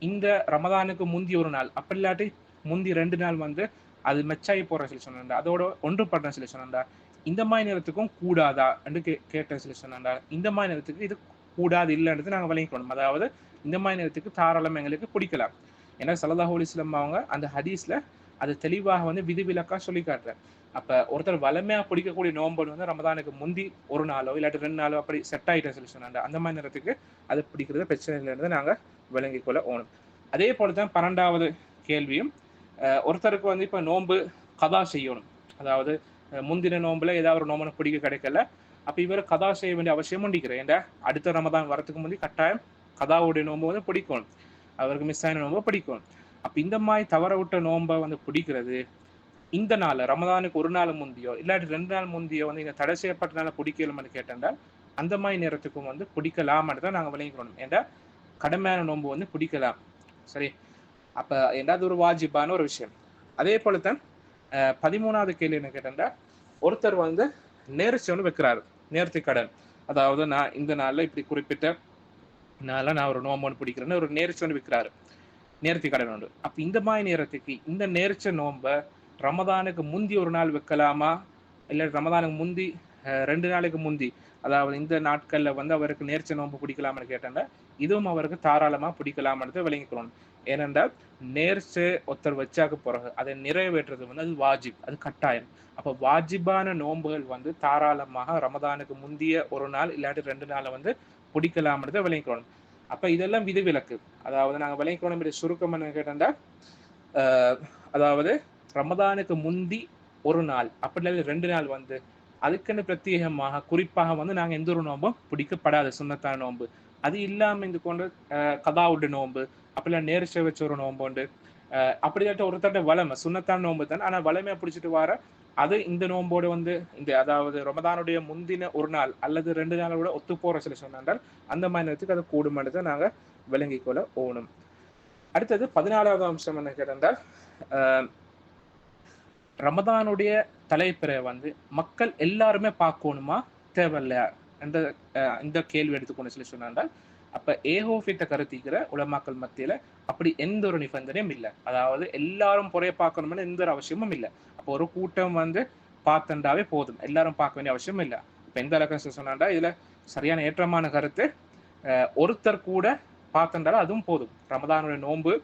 இந்த ரமதானுக்கு முந்தி ஒரு நாள் அப்படி இல்லாட்டி முந்தி 2 நாள் வந்து அது மெச்சாகி போற சொல்லி சொன்னா, அதோட ஒன்றுபடுற சொல்லி சொன்னா, இந்த மாதிரி நேரத்துக்கும் கூடாதா என்று கேட்ட சொல்லி சொன்னா, இந்த மாதிரி நேரத்துக்கு இது கூடாது இல்லைன்றது நாங்கள் விளங்கிக்கணும். அதாவது இந்த மாதிரி நேரத்துக்கு தாராளம் எங்களுக்கு பிடிக்கலாம். ஏன்னா ஸல்லல்லாஹு அலைஹி வஸல்லம் அவங்க அந்த ஹதீஸ்ல அது தெளிவாக வந்து விதிவிலக்கா சொல்லி காட்டுறேன். அப்ப ஒருத்தர் வளமையா பிடிக்கக்கூடிய நோன்பு வந்து ரமதானுக்கு முந்தி ஒரு நாளோ இல்லாட்டி 2 நாளோ அப்படி செட் ஆயிட்டேன்னு சொல்லி சொன்னாங்க, அந்த மாதிரி நேரத்துக்கு அது பிடிக்கிறது பிரச்சனை இல்லைன்றது நாங்க விளங்கிக் கொள்ள ஓணும். அதே போலதான் 12வது கேள்வியும், ஒருத்தருக்கு வந்து இப்ப நோன்பு கதா செய்யணும், அதாவது முந்தின நோன்புல ஏதாவது ஒரு நோம்பு பிடிக்க கிடைக்கல, அப்ப இவர் கதா செய்ய வேண்டிய அவசியம் உண்டிக்கிறேன். ஏன்னா அடுத்த ரமதான் வரத்துக்கு முந்தி கட்டாயம் கதாவுடைய நோன்பு வந்து பிடிக்கணும், அவருக்கு மிஸ் ஆன நோன்பை பிடிக்கணும். அப்ப இந்த மாதிரி தவற விட்ட நோன்பை வந்து பிடிக்கிறது இந்த நாள் ரமதானுக்கு ஒரு நாள் முந்தியோ இல்லாட்டி 2 நாள் முந்தியோ வந்து இந்த தடை செய்யப்பட்டனால பிடிக்கலும்னு கேட்டா அந்த மாதிரி நேரத்துக்கும் வந்து பிடிக்கலாம்னு தான் நாங்கள் விளங்கிக்கணும். ஏன்னா கடமையான நோன்பு வந்து பிடிக்கலாம், சரி, அப்ப ஏதாவது ஒரு வாஜிபான ஒரு விஷயம். அதே போலத்தான் 13வது கேள்வி என்ன கேட்டா, ஒருத்தர் வந்து நேர்ச்சி ஒன்று வைக்கிறாரு, நேர்த்தி கடன், அதாவது நான் இந்த நாள்ல இப்படி குறிப்பிட்ட நாள்ல நான் ஒரு நோம்பு ஒன்று பிடிக்கிறேன்னு ஒரு நேர்ச்சி ஒன்று வைக்கிறாரு, நேர்த்தி கடன் உண்டு. அப்ப இந்த மாதிரி நேரத்துக்கு இந்த நேர்ச்ச நோம்ப ரமதானுக்கு முந்தி ஒரு நாள் வைக்கலாமா, இல்லை ரமதானுக்கு முந்தி 2 நாளைக்கு முந்தி அதாவது இந்த நாட்கள்ல வந்து அவருக்கு நேர்ச்சை நோன்பு பிடிக்கலாம்னு கேட்டா இதுவும் அவருக்கு தாராளமா பிடிக்கலாம்னு விளங்கிக்கணும். ஏனென்றால் நேர்ச்சை ஒருத்தர் வச்சாக்க பிறகு அதை நிறைவேற்றுறது வந்து அது வாஜிப், அது கட்டாயம். அப்ப வாஜிபான நோன்புகள் வந்து தாராளமாக ரமதானுக்கு முந்திய ஒரு நாள் இல்லாட்டி 2 நாளை வந்து பிடிக்கலாம்ன்றதை விளங்கிக்கணும். அப்ப இதெல்லாம் விதிவிலக்கு. அதாவது நாங்க விளங்கிக்கணும் சுருக்கம் என்ன கேட்டா அதாவது ரமதானுக்கு முந்தி ஒரு நாள் அப்படி இல்லை 2 நாள் வந்து அதுக்குன்னு பிரத்யேகமாக குறிப்பாக வந்து நாங்க எந்த ஒரு நோம்பும் பிடிக்கப்படாது சுன்னத்தான நோன்பு. அது இல்லாம இந்த கொண்டு கதாவுடைய நோன்பு அப்படிலாம் நேர்ச்சை வச்ச ஒரு நோன்பு உண்டு. அப்படியாட்ட ஒருத்தட்ட வளமை சுன்னத்தான நோன்பு தான், ஆனா வளமையா பிடிச்சிட்டு வர அது இந்த நோம்போடு வந்து இந்த அதாவது ரமதானுடைய முந்தின ஒரு நாள் அல்லது 2 நாளோட ஒத்து போற சில சொன்னால் அந்த மாதிரி நேரத்துக்கு அது கூடுமானதை நாங்க விளங்கிக் கொள்ள ஓணும். அடுத்தது 14வது அம்சம் என்ன கேட்டால் ரமதானுடைய தலைப்பிறை வந்து மக்கள் எல்லாருமே பார்க்கணுமா தேவையில்லையா என்ற இந்த கேள்வி எடுத்துக்கொண்டு சொல்லி சொன்னால் அப்ப ஏகோபித்த கருத்திக்கிற உலமாக்கள் மத்தியில அப்படி எந்த ஒரு நிபந்தனையும் இல்லை. அதாவது எல்லாரும் பொறைய பார்க்கணும்னு எந்த ஒரு அவசியமும் இல்லை. அப்போ ஒரு கூட்டம் வந்து பார்த்தண்டாவே போதும், எல்லாரும் பார்க்க வேண்டிய அவசியம் இல்லை. இப்ப எந்த அளவுக்கு சொன்னாண்டா இதுல சரியான ஏற்றமான கருத்து ஒருத்தர் கூட பார்த்தண்டாலும் அதுவும் போதும். ரமதானுடைய நோன்பு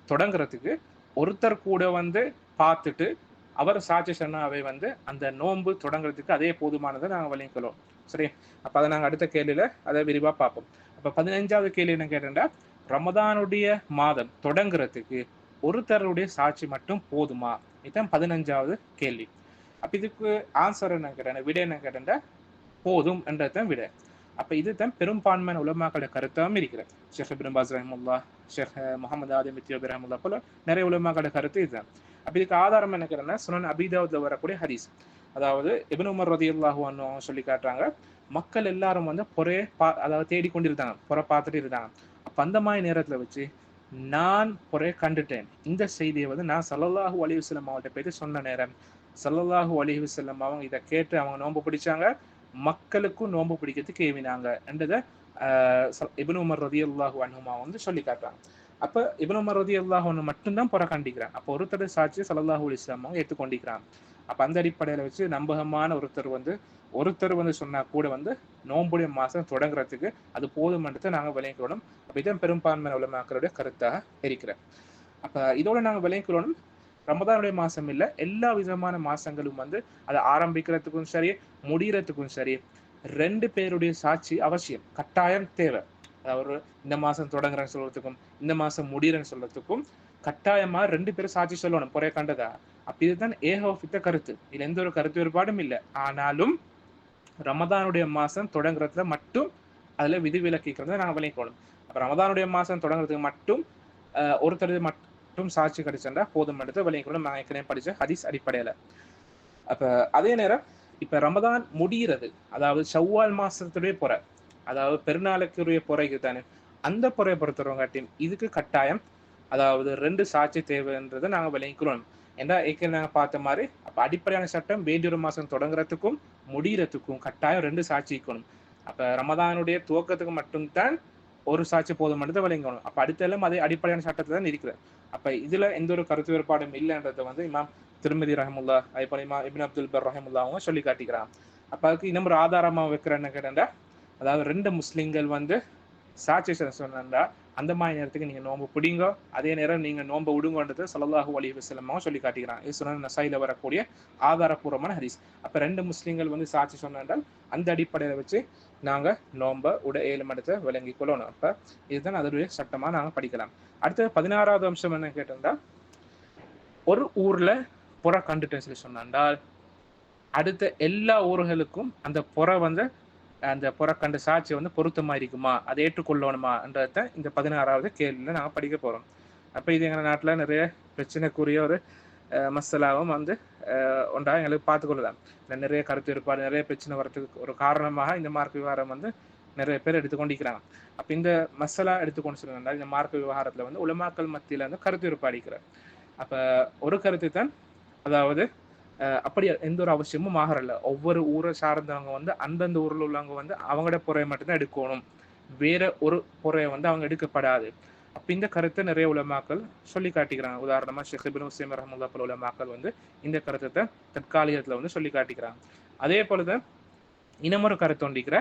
தொடங்குறதுக்கு ஒருத்தர் கூட வந்து பார்த்துட்டு அவர் சாட்சி சொன்னாவே வந்து அந்த நோன்பு தொடங்குறதுக்கு அதே போதுமானதை நாங்கள் விளங்கிக்கிறோம். சரி, அப்ப அதை நாங்கள் அடுத்த கேள்வியில அதை விரிவா பார்ப்போம். அப்ப 15வது கேள்வி என்ன கேட்டா ரமதானுடைய மாதம் தொடங்குறதுக்கு ஒருத்தருடைய சாட்சி மட்டும் போதுமா? இதுதான் 15வது கேள்வி. அப்ப இதுக்கு ஆன்சர் என்ன கேட்டேன், விட என்ன கேட்டா போதும் என்றதான் விட. அப்ப இதுதான் பெரும்பான்மையான உலமாக்களோட கருத்தாகவும் இருக்கிறது. ஷேக் இப்னு பாஸ் ரஹிமஹுல்லாஹ், ஷேக் முகமது ஆதம் இத்தியோபி ரஹிமஹுல்லாஹ் போல நிறைய உலமாக்களோட கருத்து இதுதான். அப்ப இதுக்கு ஆதாரம் என்ன கேட்டா சுனன் அபீ தாவூத்ல வரக்கூடிய ஹதீஸ். அதாவது இப்னு உமர் ரலியல்லாஹு அன்ஹு சொல்லி காட்டுறாங்க, மக்கள் எல்லாரும் வந்து அதாவது தேடிக்கொண்டிருந்தாங்க, பொறை பார்த்துட்டு இருந்தாங்க. அப்ப அந்த மாதிரி நேரத்துல வச்சு நான் பொறைய கண்டுட்டேன். இந்த செய்தியை வந்து நான் ஸல்லல்லாஹு அலைஹி வஸல்லம் அவங்கள்ட்ட போயிட்டு சொன்ன நேரம் ஸல்லல்லாஹு அலைஹி வஸல்லம் அவங்க இதை கேட்டு அவங்க நோன்பு பிடிச்சாங்க, மக்களுக்கும் நோன்பு பிடிக்கிறதுக்கு ஏவினாங்க என்றதை இப்னு உமர் ரலியல்லாஹு அன்ஹுமா வந்து சொல்லி காட்டுறாங்க. அப்ப இப்னு உமர் ரலியல்லாஹு அன்ஹு மட்டும்தான் பொறை கண்டிக்கிறான். அப்போ ஒருத்தர் சாட்சி ஸல்லல்லாஹு அலைஹி வஸல்லம் அவங்க ஏற்றுக்கொண்டிருக்கிறாங்க. அப்ப அந்த அடிப்படையில வச்சு நம்பகமான ஒருத்தர் வந்து சொன்னா கூட வந்து நோன்புடைய மாசம் தொடங்குறதுக்கு அது போதுமன்றதை நாங்க விளங்கிக்கிறோம். அப்ப இதான் பெரும்பான்மையான உலமாக்களுடைய கருத்தாக இருக்கிறேன். அப்ப இதோட நாங்க விளங்கிக்கிறோம் ரமதானுடைய மாசம் இல்ல, எல்லா விதமான மாசங்களும் வந்து அதை ஆரம்பிக்கிறதுக்கும் சரி முடிகிறதுக்கும் சரி 2 பேருடைய சாட்சி அவசியம், கட்டாயம் தேவை. அதாவது இந்த மாசம் தொடங்குறேன்னு சொல்றதுக்கும் இந்த மாசம் முடிகிறேன்னு சொல்றதுக்கும் கட்டாயமா 2 பேரும் சாட்சி சொல்லணும் பொறைய கண்டதா. அப்ப இதுதான் ஏகோபித்த கருத்து, இதுல எந்த ஒரு கருத்து வேறுபாடும் இல்லை. ஆனாலும் ரமதானுடைய மாசம் தொடங்குறதுல மட்டும் அதுல விதிவிலக்கிறத நாங்க விளங்கிக்கணும். அப்ப ரமதானுடைய மாசம் தொடங்குறதுக்கு மட்டும் ஒருத்தர் மட்டும் சாட்சி கிடைச்சா போதும் எடுத்து விளங்கிக்கணும். நான் ஏற்கனவே படிச்ச ஹதீஸ் அடிப்படையில. அப்ப அதே நேரம் இப்ப ரமதான் முடிகிறது, அதாவது ஷவ்வால் மாசத்துடைய பொறை, அதாவது பெருநாளுக்குரிய பொறைக்கு தானே, அந்த பொறையை பொறுத்தவங்காட்டியும் இதுக்கு கட்டாயம் அதாவது 2 சாட்சி தேவைன்றதை நாங்க விளங்கிக்கிறோம். ஏன்னா ஏற்கனவே நாங்க பார்த்த மாதிரி அப்ப அடிப்படையான சட்டம் வேண்டிய மாசம் தொடங்குறதுக்கும் முடிகிறதுக்கும் கட்டாயம் 2 சாட்சி இருக்கணும். அப்ப ரமதானுடைய துவக்கத்துக்கு மட்டும்தான் ஒரு சாட்சி போதும் மட்டும் விளங்கணும். அப்ப அடுத்த எல்லாம் அதே அடிப்படையான சட்டத்தை தான் இருக்கிறது. அப்ப இதுல எந்த ஒரு கருத்து வேறுபாடும் இல்லைன்றதை வந்து இமாம் திருமதி ரஹிமுல்லா அதே இமாம் இப்னு அப்துல் பர் ரஹிமுல்லா அவங்க சொல்லி காட்டிக்கிறான். அப்ப அதுக்கு இன்னும் ஒரு ஆதாரமா வைக்கிறேன்னு கேட்டா அதாவது 2 முஸ்லிம்கள் வந்து சாட்சி சொன்னா அந்த மாதிரி நேரத்துக்கு நீங்க நோன்பு பிடிங்க, அதே நேரம் நீங்க நோன்பு விடுங்கன்றது ஸல்லல்லாஹு அலைஹி வஸல்லம் சொல்லி காட்டுகிறான். இது சுனன் நசாயில வரக்கூடிய ஆதாரபூர்வமான ஹதீஸ். அப்ப 2 முஸ்லிம்கள் வந்து சாட்சி சொன்னால் அந்த அடிப்படையில வச்சு நாங்க நோன்பை உட 7 மடத்தை விளங்கி கொள்ளணும். அப்ப இதுதான் அதனுடைய சட்டமா நாங்க படிக்கலாம். அடுத்தது 16வது அம்சம் என்ன கேட்டிருந்தா ஒரு ஊர்ல புற கண்டுட்டேன்னு சொல்லி சொன்னால் அடுத்த எல்லா ஊர்களுக்கும் அந்த புற வந்து அந்த புறக்கண்ட சாட்சி வந்து பொருத்தமா இருக்குமா, அதை ஏற்றுக்கொள்ளணுமான்றத இந்த 16வது கேள்வியில நாங்க படிக்க போறோம். அப்ப இது எங்க நாட்டுல நிறைய பிரச்சனைக்குரிய ஒரு மசாலாவும் வந்து ஒன்றா எங்களுக்கு பார்த்துக்கொள்ளலாம். நிறைய கருத்து வேறுபாடு நிறைய பிரச்சனை வரதுக்கு ஒரு காரணமாக இந்த மார்க்க விவகாரம் வந்து நிறைய பேர் எடுத்துக்கொண்டிருக்கிறாங்க. அப்ப இந்த மசாலா எடுத்துக்கொண்டு சொல்லுங்கள் இந்த மார்க்க விவகாரத்துல வந்து உலமாக்கள் மத்தியில வந்து கருத்து வேறுபாடு இருக்கிறார். அப்ப ஒரு கருத்து தான் அதாவது அப்படி எந்த ஒரு அவசியமும் ஆகறல. ஒவ்வொரு ஊரை சார்ந்தவங்க வந்து அந்தந்த ஊர்ல உள்ளவங்க வந்து அவங்களோட பொறையை மட்டும்தான் எடுக்கணும், வேற ஒரு பொறையை வந்து அவங்க எடுக்கப்படாது. அப்ப இந்த கருத்தை நிறைய உலமாக்கள் சொல்லி காட்டிக்கிறாங்க. உதாரணமா ஷேக் இப்னு உஸைமீன் ரஹ்மத்துல்லாஹி போல உலமாக்கள் வந்து இந்த கருத்தை தற்காலிகத்துல வந்து சொல்லி காட்டிக்கிறாங்க. அதே போலதான் இன்னமொரு கருத்து ஒண்டிக்கிற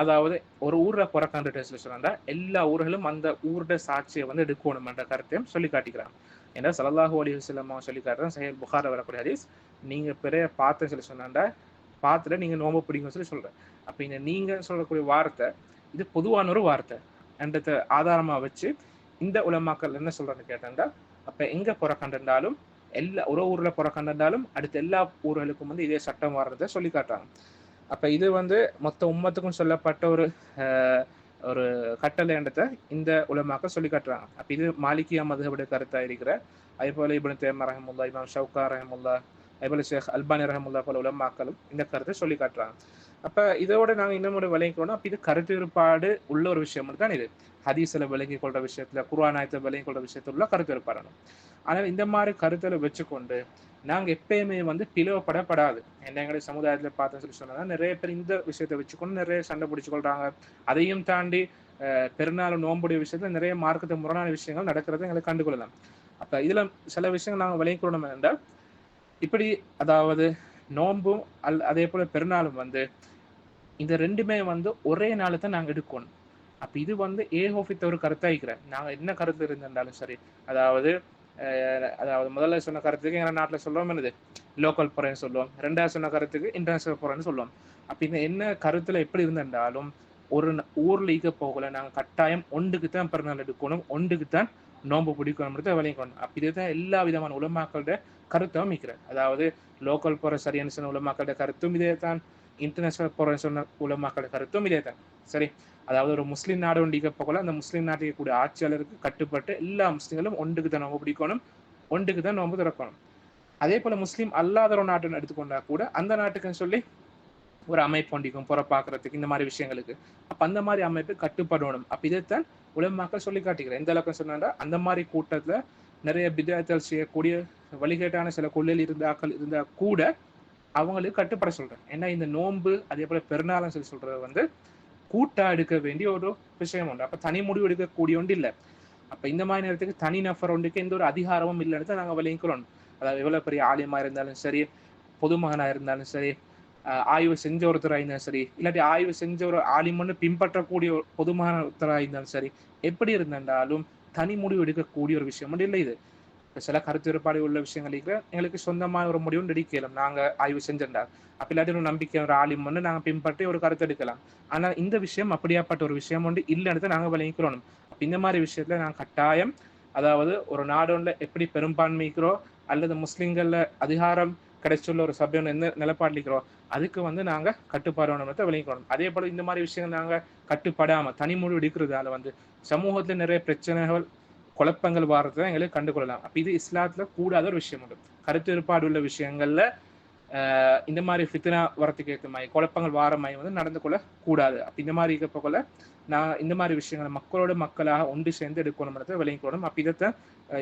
அதாவது ஒரு ஊர்ல பிறக்கின்ற சொன்னா எல்லா ஊர்களும் அந்த ஊரோட சாட்சியை வந்து எடுக்கணும் என்ற கருத்தையும் சொல்லி காட்டிக்கிறாங்க. ஏன்னா ஸல்லல்லாஹு அலைஹி வஸல்லம் சொல்லி காட்டுறேன் சஹீஹ் புகாரில வரக்கூடிய ஹதீஸ், நீங்க பெரிய பார்த்து சொல்லி சொன்னாண்டா பார்த்துல நீங்க நோம்பு பிடிக்கும் சொல்லி சொல்றேன். அப்ப இங்க நீங்க சொல்லக்கூடிய வார்த்தை இது பொதுவான ஒரு வார்த்தை என்றதை ஆதாரமா வச்சு இந்த உலமாக்கள் என்ன சொல்றேன்னு கேட்டாண்டா, அப்ப எங்க பிறக்கண்டாலும் எல்லா ஒரு ஊர்ல பிறக்கண்டாலும் அடுத்த எல்லா ஊர்களுக்கும் வந்து இதே சட்டம் வர்றதை சொல்லி காட்டுறாங்க. அப்ப இது வந்து மொத்த உம்மத்துக்கும் சொல்லப்பட்ட ஒரு கட்டளைன்றதை இந்த உலமாக்கள் சொல்லி காட்டுறாங்க. அப்ப இது மாலிகியா மதுஹபுடைய கருத்தா இருக்கிற அதே போல இப்னு தய்மிய்யா ரஹ்மத்துல்லாஹி, இமாம் ஷவுகா ரஹ்மத்துல்லாஹ், அதே போல ஷேக் அல்பானி ரஹ்மத்துல்லாஹ் போல உலமாக்களும் இந்த கருத்தை சொல்லி காட்டுறாங்க. அப்ப இதோட நாங்க இன்னும் ஒரு விளங்கிக்கணும். அப்ப இது கருத்து வேறுபாடு உள்ள ஒரு விஷயம் தான். இது ஹதீஸ்ல விளங்கி கொள்ற விஷயத்துல, குர்ஆன் ஆயத்தை விளங்கி கொள்ற விஷயத்துல உள்ள கருத்து வேறுபாடு. ஆனால் இந்த மாதிரி கருத்துல வச்சுக்கொண்டு நாங்க எப்பயுமே வந்து பிளவுபடப்படாது. எங்களுடைய சமுதாயத்துல பார்த்தோம் சொல்லி சொன்னா நிறைய பேர் இந்த விஷயத்தை வச்சுக்கொண்டு நிறைய சண்டை பிடிச்சு கொள்றாங்க. அதையும் தாண்டி பெருநாள் நோம்புடைய விஷயத்துல நிறைய மார்க்கத்தை முரணான விஷயங்கள் நடக்கிறத எங்களுக்கு கண்டுகொள்ளலாம். அப்ப இதுல சில விஷயங்கள் நாங்க விளங்கிக்கொள்ளணும் என்றால், இப்படி அதாவது நோம்பும் அதே போல பெருநாளும் வந்து இந்த ரெண்டுமே வந்து ஒரே நாள் தான் நாங்க எடுக்கணும். அப்ப இது வந்து ஏகோபித்த ஒரு கருத்தா இருக்கிறேன். நாங்க என்ன கருத்து இருந்தாலும் சரி, அதாவது முதல்ல சொன்ன கருத்துக்கு எங்க நாட்டுல சொல்லுவோம் என்னது லோக்கல் போறேன்னு சொல்லுவோம், ரெண்டாவது சொன்ன கருத்துக்கு இன்டர்நேஷனல் போறேன்னு சொல்லுவோம். அப்ப இந்த என்ன கருத்துல எப்படி இருந்தாலும் ஒரு ஊர்ல ஈக்க போகல நாங்க கட்டாயம் ஒன்றுக்கு தான் பிறநாள் எடுக்கணும், ஒன்றுக்கு தான் நோம்பு பிடிக்கணும் விளையக்கணும். அப்ப இதுதான் எல்லா விதமான உலமாக்களோட கருத்தும் மிக்கிறேன். அதாவது லோக்கல் போற சரியான சொன்ன உலமாக்களோட கருத்தும் இதே தான், இன்டர்நேஷனல் போற சொன்ன உலமாக்களோட கருத்தும் இதே தான். சரி, அதாவது ஒரு முஸ்லீம் நாடு ஒன்றிக்க போகல அந்த முஸ்லீம் நாட்டுக்கு கூடிய ஆட்சியாளருக்கு கட்டுப்பட்டு எல்லா முஸ்லீம்களும் ஒன்றுக்கு தான் நோம்பு பிடிக்கணும், ஒன்றுக்கு தான் நோம்பு திறக்கணும். அதே போல முஸ்லீம் அல்லாத ஒரு நாட்டுன்னு எடுத்துக்கொண்டா கூட அந்த நாட்டுக்குன்னு சொல்லி ஒரு அமைப்பு ஒண்டிக்கும் புறப்பாக்குறதுக்கு இந்த மாதிரி விஷயங்களுக்கு. அப்ப அந்த மாதிரி அமைப்பு கட்டுப்படணும். அப்ப இதைத்தான் உலமாக்கள் சொல்லி காட்டுகிறேன். எந்த அளவுக்கு சொன்னா அந்த மாதிரி கூட்டத்துல நிறைய பிதாயத்தல் செய்யக்கூடிய வழிகேட்டான சில கொள்ளையில் இருந்தா கூட அவங்களுக்கு கட்டுப்பட சொல்றேன். ஏன்னா இந்த நோன்பு அதே போல பெருநாள்னு சொல்லி சொல்றது வந்து கூட்டா எடுக்க வேண்டிய ஒரு விஷயம் உண்டு. அப்ப தனி முடிவு எடுக்கக்கூடிய ஒன்று இல்லை. அப்ப இந்த மாதிரி நேரத்துக்கு தனி நபர் ஒன்றுக்கு எந்த ஒரு அதிகாரமும் இல்லைன்னு தான் நாங்க விளங்கிக்கிறோம். அதாவது எவ்வளவு பெரிய ஆலயமா இருந்தாலும் சரி, பொதுமகனா இருந்தாலும் சரி, ஆய்வு செஞ்ச ஒருத்தராக இருந்தாலும் சரி, இல்லாட்டி ஆய்வு செஞ்ச ஒரு ஆலிமன்னு பின்பற்றக்கூடிய பொதுமகன ஒருத்தராக இருந்தாலும் சரி, எப்படி இருந்தாலும் தனி முடிவு எடுக்கக்கூடிய ஒரு விஷயம் மட்டும் இல்லை. இது சில கருத்து வேறுபாடு உள்ள விஷயங்கள் எங்களுக்கு சொந்தமான ஒரு முடிவு எடுக்கலாம். நாங்க ஆய்வு செஞ்சிருந்தா அப்ப இல்லாட்டி ஒரு நம்பிக்கை ஒரு ஆலிமன்னு நாங்க பின்பற்றி ஒரு கருத்து எடுக்கலாம். ஆனா இந்த விஷயம் அப்படியாப்பட்ட ஒரு விஷயம் ஒன்று இல்லைன்னு நாங்க விளங்கிக்கிறோம். அப்ப இந்த மாதிரி விஷயத்துல நாங்க கட்டாயம், அதாவது ஒரு நாடுல எப்படி பெரும்பான்மைக்கிறோ அல்லது முஸ்லிம்கள்ல அதிகாரம் கிடைச்சுள்ள ஒரு சபையோட என்ன நிலப்பாடுக்கிறோம் அதுக்கு வந்து நாங்க கட்டுப்பாடு விளங்கிக்கிறோம். அதே போல இந்த மாதிரி விஷயங்கள் நாங்க கட்டுப்படாம தனி முடிவு எடுக்கிறதால வந்து சமூகத்துல நிறைய பிரச்சனைகள் குழப்பங்கள் வாரத்தை எங்களுக்கு கண்டுகொள்ளலாம். அப்ப இது இஸ்லாத்துல கூடாத ஒரு விஷயம் உண்டு. கருத்து வேறுபாடு உள்ள விஷயங்கள்ல இந்த மாதிரி ஃபித்னா வரத்துக்கு ஏற்ற மாதிரி குழப்பங்கள் வார மாதிரி வந்து நடந்து கொள்ள கூடாது. அப்ப இந்த மாதிரி இருக்க போகல நான் இந்த மாதிரி விஷயங்களை மக்களோட மக்களாக ஒன்று சேர்ந்து எடுக்கணும் விளங்கிக்கணும். அப்ப இதைத்தான்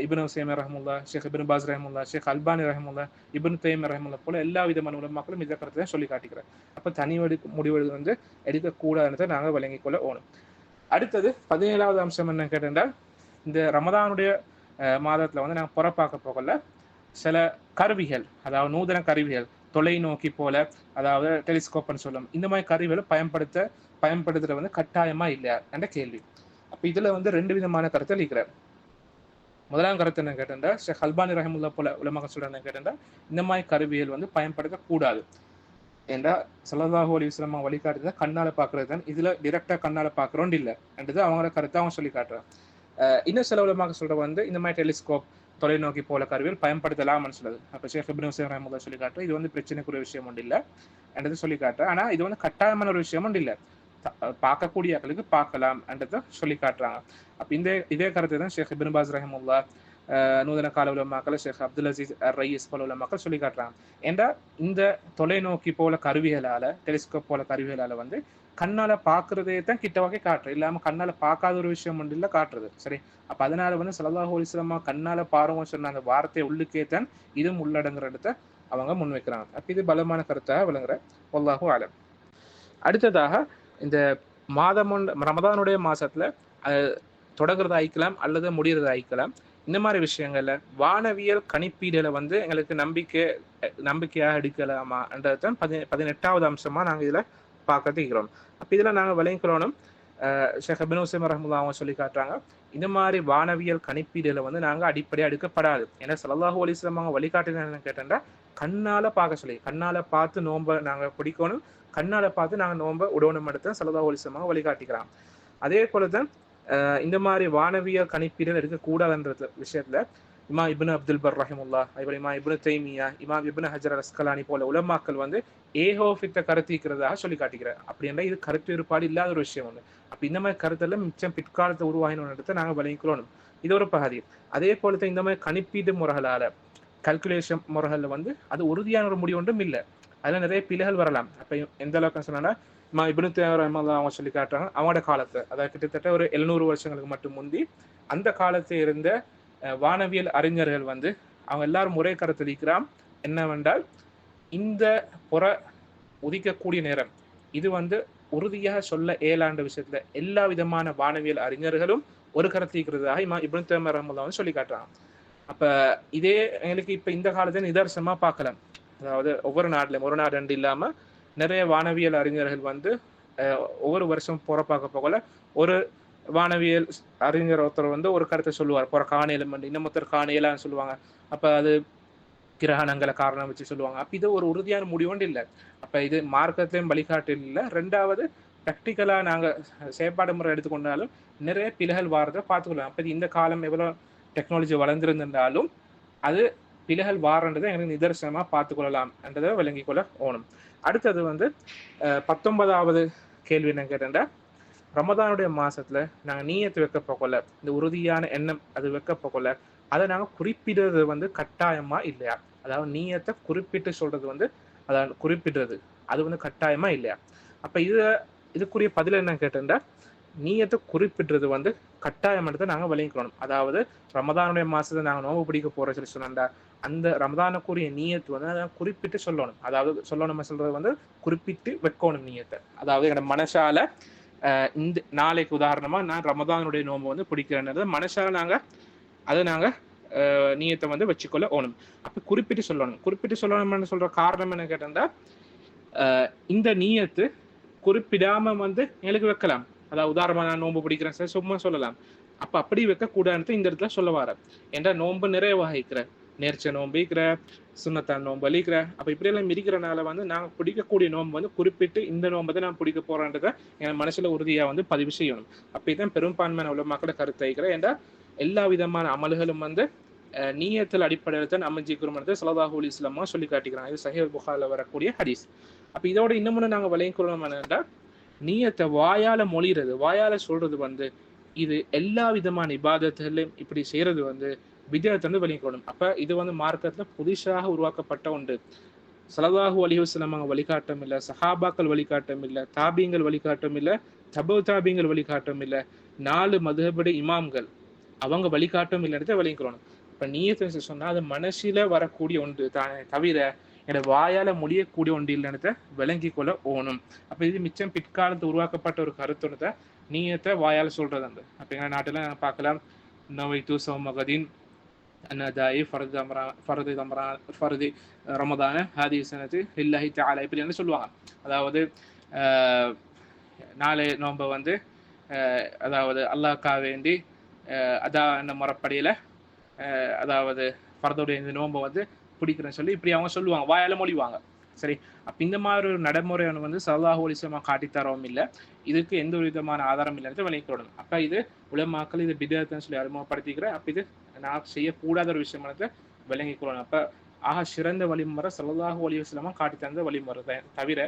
இப்னு உசைமீன் ரஹ்மத்துல்லாஹ், ஷேக் இப்னு பாஸ் ரஹ்மத்துல்லாஹ், ஷேக் அல்பானி ரஹ்மத்துல்லாஹ், இப்னு தய்மிய்யா ரஹ்மத்துல்லாஹ் போல எல்லா விதமான உலமாக்களும் இதை கருத்தை சொல்லி காட்டுகிறேன். அப்ப தனி முடிவு வந்து எடுக்கக்கூடாதுன்றதை நாங்க விளங்கிக் கொள்ள ஓணும். அடுத்தது 17வது அம்சம் என்ன கேட்டால், இந்த ரமதானுடைய மாதத்துல வந்து நாங்கள் புறப்பாக்க போகல சில கருவிகள், அதாவது நூதன கருவிகள், தொலைநோக்கி போல, அதாவது டெலிஸ்கோப்னு சொல்லும், இந்த மாதிரி கருவிகளை பயன்படுத்துறது வந்து கட்டாயமா இல்லையா என்ற கேள்வி. அப்ப இதுல வந்து ரெண்டு விதமான கருத்தை அளிக்கிறார். முதலாம் கருத்து என்ன கேட்டா, ஷேக் அல்பானி ரஹ்மத்துல்லாஹ் போல உலமாக்கள் சொல்ற என்ன கேட்டா, இந்த மாதிரி கருவிகள் வந்து பயன்படுத்தக்கூடாது என்றா ஸல்லல்லாஹு அலைஹி வஸல்லம் வழிகாட்டுறத கண்ணால பாக்குறது தான். இதுல டிரெக்டா கண்ணால பாக்குறோம் இல்லை என்றது அவங்களோட கருத்தை அவங்க சொல்லி காட்டுறாங்க. இன்னும் சில உலமாக்கள் சொல்ற வந்து இந்த மாதிரி டெலிஸ்கோப், தொலைநோக்கி போல கருவிகள் பயன்படுத்தலாம்னு சொல்லுது. அப்ப ஷேக் இப்னு உசைமீன் ரஹ்மத்துல்லாஹ் சொல்லி காட்டுற இது வந்து பிரச்சனைக்குரிய விஷயம் ஒன்று இல்லை என்றது சொல்லி காட்டுற. ஆனா இது வந்து கட்டாயமான ஒரு விஷயம் ஒன்று இல்லை, பார்க்கக்கூடிய ஆக்களுக்கு பார்க்கலாம் என்றதை சொல்லி காட்டுறாங்க. அப்ப இதே கருத்தை தான் ஷேக் இப்னு பாஸ் ரஹ்மத்துல்லாஹ், நூதன கால உலமாக்கள், ஷேக் அப்துல் அசீஸ் ரைஸ் போல உலமாக்கள் சொல்லி காட்டுறாங்க. ஏண்டா இந்த தொலைநோக்கி போல கருவிகளால, டெலிஸ்கோப் போல கருவிகளால வந்து கண்ணால பாக்குறதே தான் கிட்ட வகை காட்டுறது, இல்லாம கண்ணால பார்க்காத ஒரு விஷயம் ஒன்று இல்லை காட்டுறது. சரி, அப்ப அதனால வந்து ஸல்லல்லாஹு அலைஹி வஸல்லம் கண்ணால பாருங்க சொன்ன அந்த வார்த்தையை உள்ளுக்கே தான் இதுவும் உள்ளடங்குறத அவங்க முன்வைக்கிறாங்க. அப்ப இது பலமான கருத்தாக விளங்குற. வல்லாஹு அலம். அடுத்ததாக இந்த மாதம் ரமதானுடைய மாசத்துல தொடங்குறது ஆயிக்கலாம் அல்லது முடிகிறது ஆயிக்கலாம். இந்த மாதிரி விஷயங்கள்ல வானவியல் கணிப்பீடுல வந்து எங்களுக்கு நம்பிக்கையாக எடுக்கலாமான்றதான் 18வது அம்சமா நாங்க இதுல பார்க்க இருக்கிறோம். அப்ப இதுல நாங்க விளங்கிக்கிறோம். ஷேக் இப்னு உஸைமீன் ரஹ்மத்துல்லாஹி அவங்க சொல்லி காட்டுறாங்க, இந்த மாதிரி வானவியல் கணிப்பீடுல வந்து நாங்க அடிப்படையா எடுக்கப்படாது. ஏன்னா ஸல்லல்லாஹு அலைஹி வஸல்லம் அவங்க வழிகாட்டுன்னு கேட்டா கண்ணால பார்க்க சொல்லி, கண்ணால பார்த்து நோன்பை நாங்க பிடிக்கணும், கண்ணால பார்த்து நாங்க நோன்பை உடணும் எடுத்து ஸல்லல்லாஹு அலைஹி வஸல்லம் வழிகாட்டிக்கிறாங்க. அதே போலதான் இந்த மாதிரி வானவியல் கணிப்பீடுகள் இருக்கக்கூடாதுன்ற விஷயத்துல இமாம் இப்னு அப்துல் பர் ரஹிமுல்லாஹ், இமாம் இப்னு தைமியா, இமாம் இப்னு ஹஜர் அல் அஸ்கலானி போல உலமாக்கள் வந்து ஏகோபித்த கருத்திக்கிறதாக சொல்லி காட்டிக்கிறார். அப்படி என்றால் இது கருத்து வேறுபாடு இல்லாத ஒரு விஷயம் ஒன்று. அப்ப இந்த மாதிரி கருத்தெல்லாம் மிச்சம் பிற்காலத்தை உருவாகினோன்றதை நாங்கள் விளங்கிக்கொள்ளணும். இது ஒரு பகுதி. அதே போலதான் இந்த மாதிரி கணிப்பீடு முறைகளால, கல்குலேஷன் முறைகள்ல வந்து அது உறுதியான ஒரு முடிவு ஒன்றும் இல்லை. அதுல நிறைய பிழைகள் வரலாம். அப்ப எந்த அளவுக்கு சொன்னா இமாம் இப்னு தைமியா ரஹ்மத்துல்லாஹி அவங்க சொல்லி காட்டுறாங்க, அவங்களோட காலத்தை, அதாவது கிட்டத்தட்ட ஒரு 700 வருஷங்களுக்கு மட்டும் முந்தி அந்த காலத்தில் இருந்த வானவியல் அறிஞர்கள் வந்து அவங்க எல்லாரும் முறை கருத்தளிக்கிறான் என்னவென்றால், இந்த புற உதிக்கக்கூடிய நேரம் இது வந்து உறுதியாக சொல்ல ஏழாண்டு விஷயத்துல எல்லா விதமான வானவியல் அறிஞர்களும் ஒரு கருத்திக்கிறதாக இமாம் இப்னு தைமியா ரஹ்மத்துல்லாஹி வந்து சொல்லி காட்டுறாங்க. அப்ப இதே எங்களுக்கு இப்ப இந்த காலத்துல நிதர்சனமா பார்க்கலாம். அதாவது ஒவ்வொரு நாட்டிலும் ஒரு நாடு ரெண்டு இல்லாம நிறைய வானவியல் அறிஞர்கள் வந்து ஒவ்வொரு வருஷம் பார்க்க போகல ஒரு வானவியல் அறிஞர் ஒருத்தர் வந்து ஒரு கருத்தை சொல்லுவார், புற காணையிலும் இன்னமொருத்தர் காணையிலான்னு சொல்லுவாங்க. அப்ப அது கிரகணங்களை காரணம் வச்சு சொல்லுவாங்க. அப்ப இது ஒரு உறுதியான முடிவுண்டு இல்லை. அப்ப இது மார்க்கத்திலையும் வழிகாட்டு இல்லை. ரெண்டாவது ப்ராக்டிக்கலா நாங்க செயற்பாடு முறை எடுத்துக்கொண்டாலும் நிறைய பிழைகள் வாரதை பார்த்துக்கலாம். அப்ப இந்த காலம் எவ்வளவு டெக்னாலஜி வளர்ந்திருந்தாலும் அது பிழைகள் வாரன்றதை எங்களுக்கு நிதர்சனமா பார்த்துக்கொள்ளலாம் என்றதை விளங்கிக் கொள்ள ஓணும். அடுத்தது வந்து 19வது கேள்வி என்ன கேட்டா, ரமதானுடைய மாசத்துல நாங்க நீயத்து வைக்க போகல, இந்த உறுதியான எண்ணம் அது வைக்க போகல, அதை நாங்க குறிப்பிடுறது வந்து கட்டாயமா இல்லையா? அதாவது நீயத்தை குறிப்பிட்டு சொல்றது வந்து அதாவது குறிப்பிடுறது அது வந்து கட்டாயமா இல்லையா? அப்ப இதுக்குரிய பதில் என்ன கேட்டா, நீயத்தை குறிப்பிடுறது வந்து கட்டாயமானதை நாங்க விளங்கிக்கணும். அதாவது ரமதானுடைய மாசத்தை நாங்க நோம்பு பிடிக்க போற சொல்லி சொன்னா அந்த ரமதானுக்குரிய நீயத்து வந்து அதை குறிப்பிட்டு சொல்லணும். அதாவது சொல்லணும் சொல்றது வந்து குறிப்பிட்டு வைக்கணும் நீயத்தை. அதாவது என்னோட மனசால இந்த நாளைக்கு உதாரணமா நான் ரமதானுடைய நோம்பு வந்து பிடிக்கிறேன்றது மனசால நாங்க நீயத்தை வந்து வச்சுக்கொள்ள ஓணும். அப்ப குறிப்பிட்டு சொல்லணும். குறிப்பிட்டு சொல்லணும்னு சொல்ற காரணம் என்ன கேட்டா, இந்த நீயத்து குறிப்பிடாம வந்து எங்களுக்கு வைக்கலாம். அதாவது உதாரணமா நான் நோன்பு பிடிக்கிறேன் சார் சும்மா சொல்லலாம். அப்ப அப்படி வைக்க கூடாதுன்னு இந்த இடத்துல சொல்ல வர. ஏன்னா நோன்பு நிறைய வகைக்கிற, நேர்ச்ச நோன்பு இருக்கிற, சுண்ணத்தான் நோன்பு அழிக்கிற, அப்ப இப்படி எல்லாம் இருக்கிறனால வந்து நாங்க பிடிக்கக்கூடிய நோன்பு வந்து குறிப்பிட்டு இந்த நோன்பை தான் நான் பிடிக்க போறேன்றதை என் மனசுல உறுதியா வந்து பதிவு செய்யணும். அப்பதான் பெரும்பான்மையான உள்ள மக்களை கருத்து வைக்கிறேன். ஏன்னா எல்லா விதமான அமல்களும் வந்து நீயத்தில் அடிப்படையில் தான் அமைஞ்சிக்கிறோம் ஸல்லல்லாஹு அலைஹி வஸல்லம் சொல்லி காட்டிக்கிறாங்க. இது சஹீஹ் புகாரில வரக்கூடிய ஹதீஸ். அப்ப இதோட இன்னமும் நாங்க விளங்கிக்கொள்ளணும் என்னன்னா, நீயத்தை வாயால மொழிறது, வாயால சொல்றது வந்து இது எல்லா விதமான இபாதத்துகளையும் இப்படி செய்யறது வந்து பித்அத் வந்து விளங்கிக்கொள்ளணும். அப்ப இது வந்து மார்க்கத்துல புதுசாக உருவாக்கப்பட்ட ஒன்று. ஸல்லல்லாஹு அலைஹி வஸல்லம் வழிகாட்டம் இல்லை, சஹாபாக்கள் வழிகாட்டம் இல்லை, தாபீங்கள் வழிகாட்டம் இல்லை, தபு தாபீங்கள் வழிகாட்டம் இல்லை, 4 மதுஹபுடைய இமாம்கள் அவங்க வழிகாட்டம் இல்லைன்றதை விளங்கிக்கொள்ளணும். இப்ப நீயத்தை சொன்னா அது மனசுல வரக்கூடிய ஒன்று தானே தவிர என்னோட வாயால முடியக்கூடிய ஒன்று இல்லைன்றதை விளங்கி கொள்ள ஓணும். அப்ப இது மிச்சம் பிற்காலத்து உருவாக்கப்பட்ட ஒரு கருத்துனத்தை நீயத்தை வாயால சொல்றது அந்த. அப்ப எங்க நாட்டுல பார்க்கலாம், நவைத்து சௌமகதீன் அன்னதாயி ஃபர்து ரமதான ஹாதி சனத்து லில்லாஹி தஆலா இப்படி என்ன சொல்லுவாங்க. அதாவது நாளை நோன்பை வந்து அதாவது அல்லாஹ்க்காக வேண்டி அதான் முறைப்படியில அதாவது ஃபர்துடைய இந்த நோன்பை வந்து பிடிக்கிறேன்னு சொல்லி இப்படி அவங்க சொல்லுவாங்க, வாயால மொழிவாங்க. சரி, அப்ப இந்த மாதிரி ஒரு நடைமுறை வந்து ஸல்லல்லாஹு அலைஹி வஸல்லம் காட்டித்தரவும் இல்லை, இதுக்கு எந்த ஒரு விதமான ஆதாரம் இல்லைன்னு விளங்கிக்கொள்ளணும். அப்ப இது உலமாக்கள் இது பித்அத்னு சொல்லி அறிமுகப்படுத்திக்கிறேன். அப்ப இது நான் செய்யக்கூடாத ஒரு விஷயம் விளங்கிக்கொள்ளணும். அப்ப ஆக சிறந்த வழிமுறை ஸல்லல்லாஹு அலைஹி வஸல்லம் காட்டி தந்த வழிமுறை தான் தவிர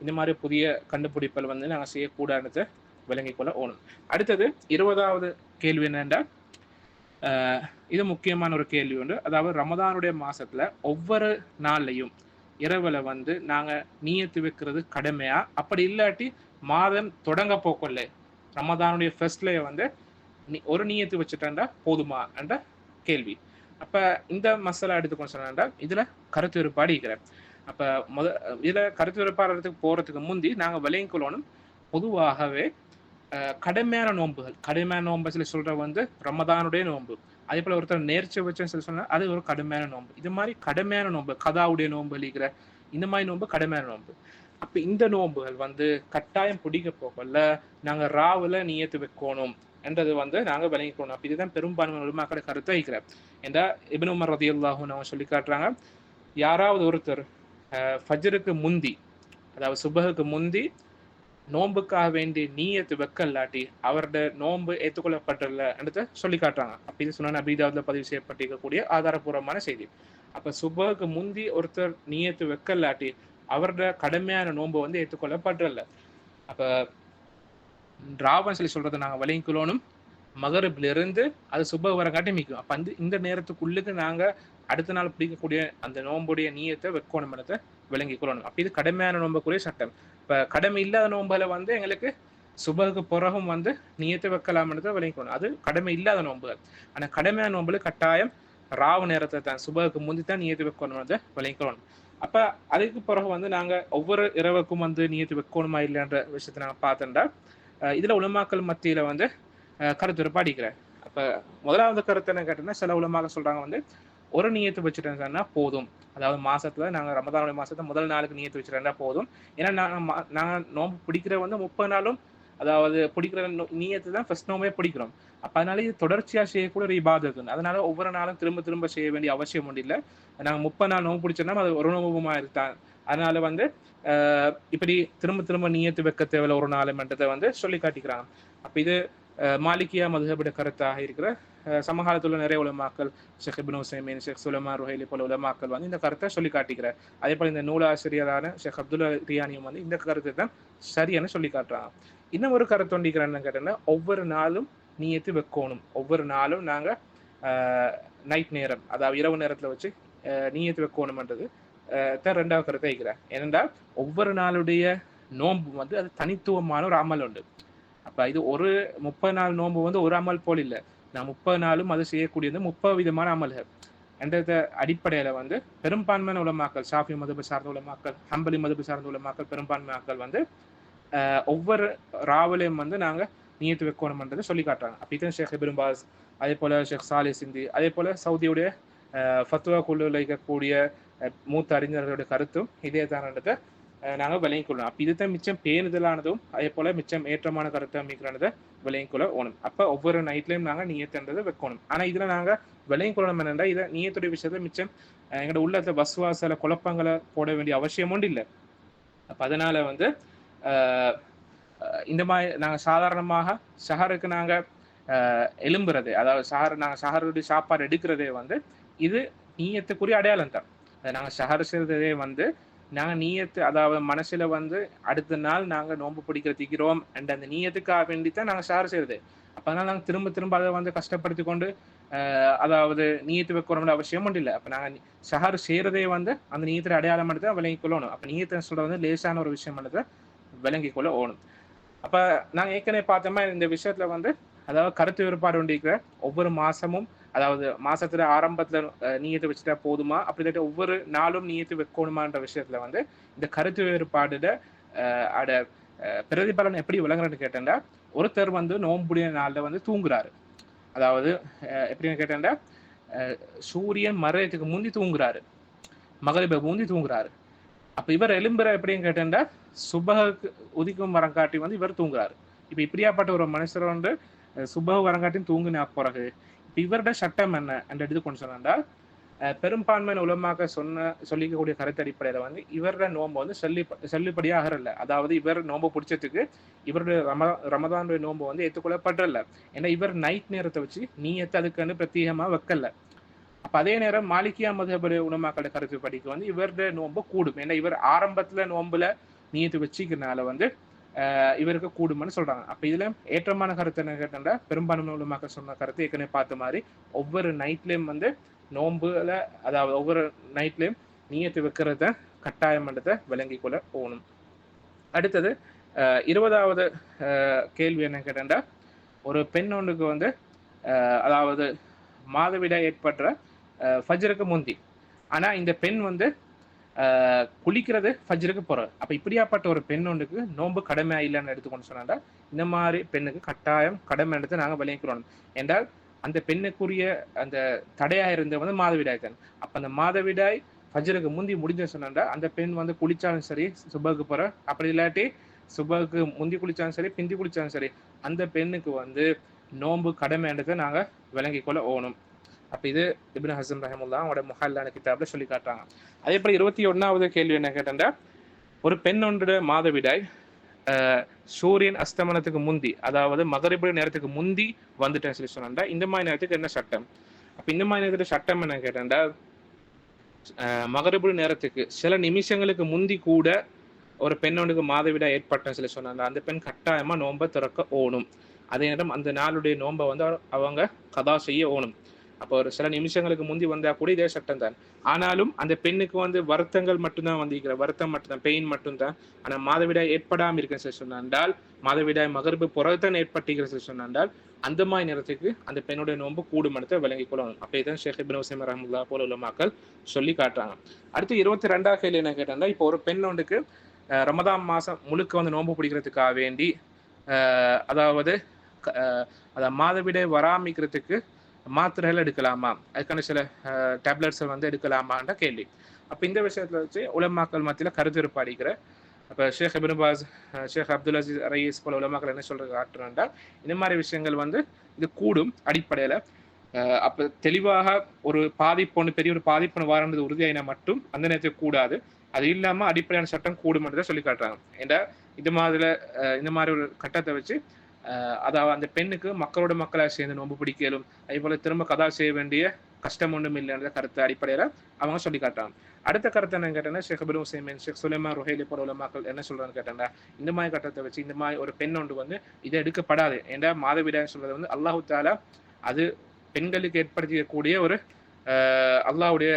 இந்த மாதிரி புதிய கண்டுபிடிப்பல் வந்து நாங்கள் செய்யக்கூடாதுன்றதை விளங்கிக்கொள்ள ஓணும். அடுத்தது 20வது கேள்வி என்னென்றா, இது முக்கியமான ஒரு கேள்வி உண்டு. அதாவது ரமதானுடைய மாசத்துல ஒவ்வொரு நாள்லையும் இரவுல வந்து நாங்க நீயத்து வைக்கிறது கடமையா? அப்படி இல்லாட்டி மாதம் தொடங்க போக்கொள்ள ரமதானுடைய ஃபர்ஸ்ட்ல வந்து ஒரு நீயத்து வச்சுட்டா போதுமா என்ற கேள்வி. அப்ப இந்த மசாலா எடுத்துக்கொண்டு சொன்னா இதுல கருத்து வேறுபாடு இருக்கிறேன். அப்ப இதுல கருத்து வேறுபாடுறதுக்கு போறதுக்கு முந்தி நாங்க விளங்கிக்கொள்ளணும், பொதுவாகவே கடமையான நோன்புகள், கடமையான நோன்பு சொல்ற வந்து ரமதானுடைய நோன்பு, அதே போல ஒருத்தர் நேர்ச்சி வச்சுன்னு சொல்லி சொன்னா அது ஒரு கடுமையான நோன்பு. இது மாதிரி கடுமையான நோன்பு, கதாவுடைய நோன்பு அளிக்கிற இந்த மாதிரி நோன்பு கடுமையான நோன்பு. அப்ப இந்த நோன்புகள் வந்து கட்டாயம் பிடிக்க போகல நாங்க ராவுல நியத்து வைக்கணும் என்றது வந்து நாங்க விளங்கிக்கணும். அப்ப இதுதான் பெரும்பான்மை உலமாக்களோட கருத்தை வைக்கிறேன். ஏண்டா இப்னு உமர் ரலியல்லாஹு அன்ஹு சொல்லி காட்டுறாங்க, யாராவது ஒருத்தர் ஃபஜ்ருக்கு முந்தி, அதாவது சுபஹுக்கு முந்தி நோன்புக்காக வேண்டிய நீயத்து வைக்கலாட்டி அவருடைய நோன்பு ஏற்றுக்கொள்ளப்பட்டல என்று சொல்லி காட்டுறாங்க. அப்ப இது சுனன் அபீ தாவூத்ல பதிவு செய்யப்பட்டிருக்கக்கூடிய ஆதாரபூர்வமான செய்தி. அப்ப சுபஹுக்கு முந்தி ஒருத்தர் நீயத்து வைக்கலாட்டி அவருடைய கடுமையான நோன்பு வந்து ஏற்றுக்கொள்ளப்பட்டல. அப்ப ராவன் சொல்லி சொல்றதை நாங்க விளங்கிக்கொள்ளணும். மகரிப்ல இருந்து அது சுபஹ் வர காட்டி மிக்கும். அப்ப இந்த நேரத்துக்குள்ளுக்கு நாங்க அடுத்த நாள் பிடிக்கக்கூடிய அந்த நோன்புடைய நீயத்தை வைக்கணும் இடத்தை விளங்கி கொள்ளணும். அப்ப இது கடுமையான நோன்புக்குரிய சட்டம். இப்ப கடமை இல்லாத நோன்புகளை வந்து எங்களுக்கு சுபஹுக்கு பிறகும் வந்து நீயத்தை வைக்கலாம்ன்றதை விளங்கிக்கணும். அது கடமை இல்லாத நோன்புகள். ஆனா கடுமையான நோன்புல கட்டாயம் ராவு நேரத்தை தான் சுபஹுக்கு முந்தி தான் நீயத்தை வைக்கணும்ன்றதை விளங்கிக்கொள்ளணும். அப்ப அதுக்கு பிறகு வந்து நாங்க ஒவ்வொரு இரவுக்கும் வந்து நீயத்து வைக்கணுமா இல்லைன்ற விஷயத்தை நாங்க பார்த்தோம்னா இதுல உலமாக்கள் மத்தியில வந்து கருத்து படிக்கிறேன். அப்ப முதலாவது கருத்து என்ன கேட்டோம்னா, சில உலமாக்கள் சொல்றாங்க வந்து ஒரு நீயத்து வச்சுட்டோம்னா போதும். அதாவது மாசத்துல நாங்க ரமதானுடைய மாசத்தை முதல் நாளுக்கு நீயத்து வச்சுட்டா போதும். ஏன்னா நாங்க நோம்பு பிடிக்கிற வந்து 30 நாளும், அதாவது பிடிக்கிற நீயத்து தான் ஃபர்ஸ்ட் நோம்பே பிடிக்கிறோம். அப்ப அதனால இது தொடர்ச்சியா செய்யக்கூடிய ஒரு இபாதத்து. அதனால ஒவ்வொரு நாளும் திரும்ப திரும்ப செய்ய வேண்டிய அவசியம் ஒன்றும் இல்லை. நாங்க 30 நாள் நோம்பு பிடிச்சோம்னா அது ஒரு நோம்புமா இருக்கான். அதனால வந்து இப்படி திரும்ப திரும்ப நீயத்து வைக்க தேவையில்ல ஒரு நாளுன்றதை வந்து சொல்லி காட்டிக்கிறாங்க. அப்ப இது மாலிகியா மதுஹபுடைய கருத்தாக இருக்கிற சமகாலத்துல நிறைய உலமாக்கள், ஷேக் இப்னு உஸைமீன், ஷேக் சுலைமான் ருஹைலி போல உலமாக்கள் வந்து இந்த கருத்தை சொல்லி காட்டிக்கிறார். அதே போல இந்த நூலாசிரியரான ஷேக் அப்துல்லா ரியானியும் வந்து இந்த கருத்தை தான் சரியான சொல்லி காட்டுறாங்க. இன்னும் ஒரு கருத்து ஒண்டிக்கிறான்னு கேட்டோம்னா, ஒவ்வொரு நாளும் நீயத்து வைக்கணும். ஒவ்வொரு நாளும் நாங்க நைட் நேரம், அதாவது இரவு நேரத்துல வச்சு நீயத்து வைக்கணும்ன்றது ரெண்டாவது கருத்தை வைக்கிறேன். ஏனென்றால் ஒவ்வொரு நாளுடைய நோன்பு வந்து அது தனித்துவமான ஒரு அமல் உண்டு. அப்ப இது ஒரு 30 நாள் நோன்பு வந்து ஒரு அமல் போல் இல்லை. நான் 30 நாளும் அது செய்யக்கூடியது 30 விதமான அமல்கள் என்ற அடிப்படையில வந்து பெரும்பான்மையான உலமாக்கள், ஷாஃபி மதுபு சார்ந்த உலமாக்கள், ஹம்பலி மதுபு சார்ந்த உலமாக்கள், பெரும்பான்மை ஆக்கள் வந்து ஒவ்வொரு ராவிலையும் வந்து நாங்க நீயத்து வைக்கணும்ன்றதை சொல்லி காட்டுறாங்க. அப்படி ஷேக் இப்னு பாஸ், அதே போல ஷேக் சாலிஹ் சிந்தி, அதே போல சவுதியுடைய ஃபத்வா குழுவில் இருக்கக்கூடிய மூத்த அறிஞர்களுடைய கருத்தும் இதே தானதை நாங்கள் விளங்கிக்கொள்ளணும். அப்போ இதுதான் மிச்சம் பேணுதலானதும் அதே போல மிச்சம் ஏற்றமான கருத்தை அமைக்கிறானதை விளங்கிக்கொள்ள ஓணும். அப்போ ஒவ்வொரு நைட்லையும் நாங்கள் நீயத்துன்றதை வைக்கணும். ஆனால் இதில் நாங்கள் விளங்கிக்கொள்ளணும் என்னென்னா, இதை நீயத்துடைய விஷயத்தை மிச்சம் எங்களோட உள்ளத்தை வசுவாசல குழப்பங்களை போட வேண்டிய அவசியம் ஒன்றும் இல்லை. அப்போ அதனால வந்து இந்த மாதிரி நாங்கள் சாதாரணமாக ஷஹருக்கு நாங்கள் எலும்புறது, அதாவது நாங்கள் ஷஹருடைய சாப்பாடு எடுக்கிறதே வந்து இது நீயத்துக்குரிய அடையாளம் தான். நாங்கள் ஷஹர் செய்கிறதே வந்து நாங்கள் நீயத்து, அதாவது மனசுல வந்து அடுத்த நாள் நாங்கள் நோன்பு பிடிக்கிறோம் அண்ட் அந்த நீயத்துக்காக வேண்டித்தான் நாங்கள் ஷஹர் செய்யறது. அப்போ அதனால நாங்கள் திரும்ப திரும்ப அதை வந்து கஷ்டப்படுத்தி கொண்டு அதாவது நீயத்து வைக்கணும்னு அவசியம் ஒன்றும் இல்லை. அப்போ நாங்கள் ஷஹர் செய்கிறதே வந்து அந்த நீயத்தில் அடையாளம் மட்டும் தான் விளங்கிக்கொள்ளணும். அப்போ நீயத்தை சொல்றது வந்து லேசான ஒரு விஷயம் மட்டும் விளங்கிக்கொள்ள ஓணும். அப்போ நாங்கள் ஏற்கனவே பார்த்தோமா இந்த விஷயத்துல வந்து அதாவது கருத்து வேறுபாடு ஒன்றிருக்கிற ஒவ்வொரு மாசமும், அதாவது மாசத்துல ஆரம்பத்துல நீயத்து வச்சுட்டா போதுமா, அப்படி ஒவ்வொரு நாளும் நீயத்து வைக்கணுமான்ற விஷயத்துல வந்து இந்த கருத்து வேறுபாடுட பிரதிபலன் எப்படி விளங்குறன்னு கேட்டேன்டா, ஒருத்தர் வந்து நோம்புடைய நாள்ல வந்து தூங்குறாரு. அதாவது எப்படின்னு கேட்டேன்டா, சூரியன் மறையத்துக்கு முந்தி தூங்குறாரு, மகரிப முந்தி தூங்குறாரு. அப்ப இவர் எலும்புற எப்படின்னு கேட்டேன்டா, சுபஹுக்கு உதிக்கும் வரங்காட்டி வந்து இவர் தூங்குறாரு. இப்ப இப்படியாப்பட்ட ஒரு மனுஷர் வந்து சுபஹ் வரங்காட்டியும் தூங்குன பிறகு இப்ப இவருடைய சட்டம் என்ன என்று எடுத்து கொண்டு சொன்னா, பெரும்பான்மையான உலமாக்க சொல்லிக்கக்கூடிய கருத்து அடிப்படையில வந்து இவருடைய நோன்பு வந்து செல்லுபடியாக இல்லை. அதாவது இவர் நோன்பு பிடிச்சதுக்கு இவருடைய ரமதானுடைய நோன்பு வந்து ஏற்றுக்கொள்ளப்படல. ஏன்னா இவர் நைட் நேரத்தை வச்சு நீயத்தை அதுக்கு பிரத்யேகமா வைக்கல. அப்ப அதே நேரம் மாலிகியா மதுஹபுடைய உலமாக்களோட கருத்து படிக்க வந்து இவருடைய நோன்பு கூடும். ஏன்னா இவர் ஆரம்பத்துல நோன்புல நீயத்து வச்சுக்கிறதுனால வந்து இவருக்கு கூடும்னு சொல்றாங்க. அப்ப இதுல ஏற்றமான கருத்து என்ன கேட்டா, பெரும்பான்மை உலமாக்கள் சொன்ன கருத்து ஏற்கனவே பார்த்த மாதிரி ஒவ்வொரு நைட்லயும் வந்து நோன்புல, அதாவது ஒவ்வொரு நைட்லயும் நீயத்து வைக்கிறத கட்டாயம் பண்றதை விளங்கி கொள்ள போகணும். அடுத்தது 20வது கேள்வி என்ன கேட்டா, ஒரு பெண் ஒன்றுக்கு வந்து அதாவது மாதவிடாய் ஏற்படுற ஃபஜ்ருக்கு முந்தி, ஆனா இந்த பெண் வந்து குளிக்கிறது ஃபஜ்ருக்கு போற. அப்ப இப்படியாப்பட்ட ஒரு பெண் ஒன்றுக்கு நோன்பு கடமை இல்லைன்னு எடுத்துக்கொண்டு சொன்னா, இந்த மாதிரி பெண்ணுக்கு கட்டாயம் கடமை எடுத்து நாங்க விளங்கிக்கிறோம். என்றால் அந்த பெண்ணுக்குரிய அந்த தடையா இருந்த வந்து மாதவிடாய் தான். அப்ப அந்த மாதவிடாய் ஃபஜ்ருக்கு முந்தி முடிஞ்ச சொன்னா அந்த பெண் வந்து குளிச்சாலும் சரி சுபகுக்கு போற, அப்படி இல்லாட்டி சுபகுக்கு முந்தி குளிச்சாலும் சரி பிந்தி குளிச்சாலும் சரி அந்த பெண்ணுக்கு வந்து நோன்பு கடமைன்றதை நாங்க விளங்கிக் கொள்ள ஓணும். அப்ப இது இப்னு ஹஸம் ரஹிமஹுல்லாஹ் அவங்களோட முஹல்லான கிதாப்ல சொல்லி காட்டுறாங்க. அதே போல 21வது கேள்வி என்ன கேட்டா, ஒரு பெண் ஒன்றோட மாதவிடாய் சூரியன் அஸ்தமனத்துக்கு முந்தி, அதாவது மகரிபுடைய நேரத்துக்கு முந்தி வந்துட்டேன்னு சொல்லி சொன்னா இந்த மாதிரி நேரத்துக்கு என்ன சட்டம்? அப்ப இந்த மாதிரி நேரத்துக்கு சட்டம் என்ன கேட்டா, மகரிபுடைய நேரத்துக்கு சில நிமிஷங்களுக்கு முந்தி கூட ஒரு பெண்ணொன்றுக்கு மாதவிடாய் ஏற்பட்டேன்னு சொல்லி சொன்னாங்க, அந்த பெண் கட்டாயமா நோன்பை திறக்க ஓணும். அதே நேரம் அந்த நாளுடைய நோன்பை வந்து அவங்க கதா செய்ய ஓணும். அப்போ ஒரு சில நிமிஷங்களுக்கு முந்தி வந்தா கூட இதே சட்டம் தான். ஆனாலும் அந்த பெண்ணுக்கு வந்து வருத்தங்கள் மட்டும்தான் வந்திருக்கிற, வருத்தம் மட்டும்தான், பெயின் மட்டும்தான். ஆனா மாதவிடாய் ஏற்படாம இருக்குன்னு சொல்லி சொன்னால், மாதவிடாய் மகரிபு புறத்தான் ஏற்பட்டிருக்கிறேன்னு சொல்லி சொன்னால் அந்த மாதிரி நேரத்துக்கு அந்த பெண்ணுடைய நோன்பு கூடுமனத்தை விளங்கிக் கொள்ளணும். அப்போ இதான் ஷேக் இப்னு உஸைமீன் ரஹ்மத்துல்லாஹி போல உள்ள மக்கள் சொல்லி காட்டுறாங்க. அடுத்து 22வது கேள்வி என்ன கேட்டா, இப்போ ஒரு பெண் ஒன்றுக்கு ரமதான் மாசம் முழுக்க வந்து நோன்பு பிடிக்கிறதுக்காக வேண்டி அதாவது மாதவிடாய் வராமிக்கிறதுக்கு மாத்திரைகள் எடுக்கலாமா, அதுக்கான சில டேப்லெட்ஸை வந்து எடுக்கலாமான்ற கேள்வி. அப்போ இந்த விஷயத்துல வச்சு உலமாக்கள் மத்தியில் கருத்து அடிக்கிற அப்போ ஷேக் இப்னு பாஸ், ஷேக் அப்துல் அசீஸ் ரயீஸ் போல உலமாக்கள் என்ன சொல்றது காட்டுறாண்டா, இந்த மாதிரி விஷயங்கள் வந்து இது கூடும் அடிப்படையில். அப்போ தெளிவாக ஒரு பாதிப்பு பெரிய ஒரு பாதிப்பு வாரன்றது உறுதியாயினா மட்டும் அந்த நேரத்துக்கு கூடாது. அது இல்லாமல் அடிப்படையான சட்டம் கூடும்ன்றதை சொல்லி காட்டுறாங்க. ஏண்டா இந்த மாதிரி ஒரு கட்டத்தை வச்சு அதாவது அந்த பெண்ணுக்கு மக்களோட மக்களாக சேர்ந்து நோன்பு பிடிக்கலும், அதே போல திரும்ப கதா செய்ய வேண்டிய கஷ்டம் ஒன்றும் இல்லைன்ற கருத்து அடிப்படையில் அவங்க சொல்லி காட்டுறாங்க. அடுத்த கருத்தை என்ன கேட்டேன்னா, ஷேக் இப்னு உஸைமீன், ஷேக் சுலைமான் ருஹைலி போல உலமாக்கள் என்ன சொல்றான்னு கேட்டேன்னா, இந்த மாதிரி கட்டத்தை வச்சு இந்த மாதிரி ஒரு பெண் ஒன்று வந்து இதை எடுக்கப்படாது. ஏண்டா மாதவிடாய் சொல்றது வந்து அல்லாஹு தஆலா அது பெண்களுக்கு ஏற்படுத்தக்கூடிய ஒரு அல்லாஹ்வுடைய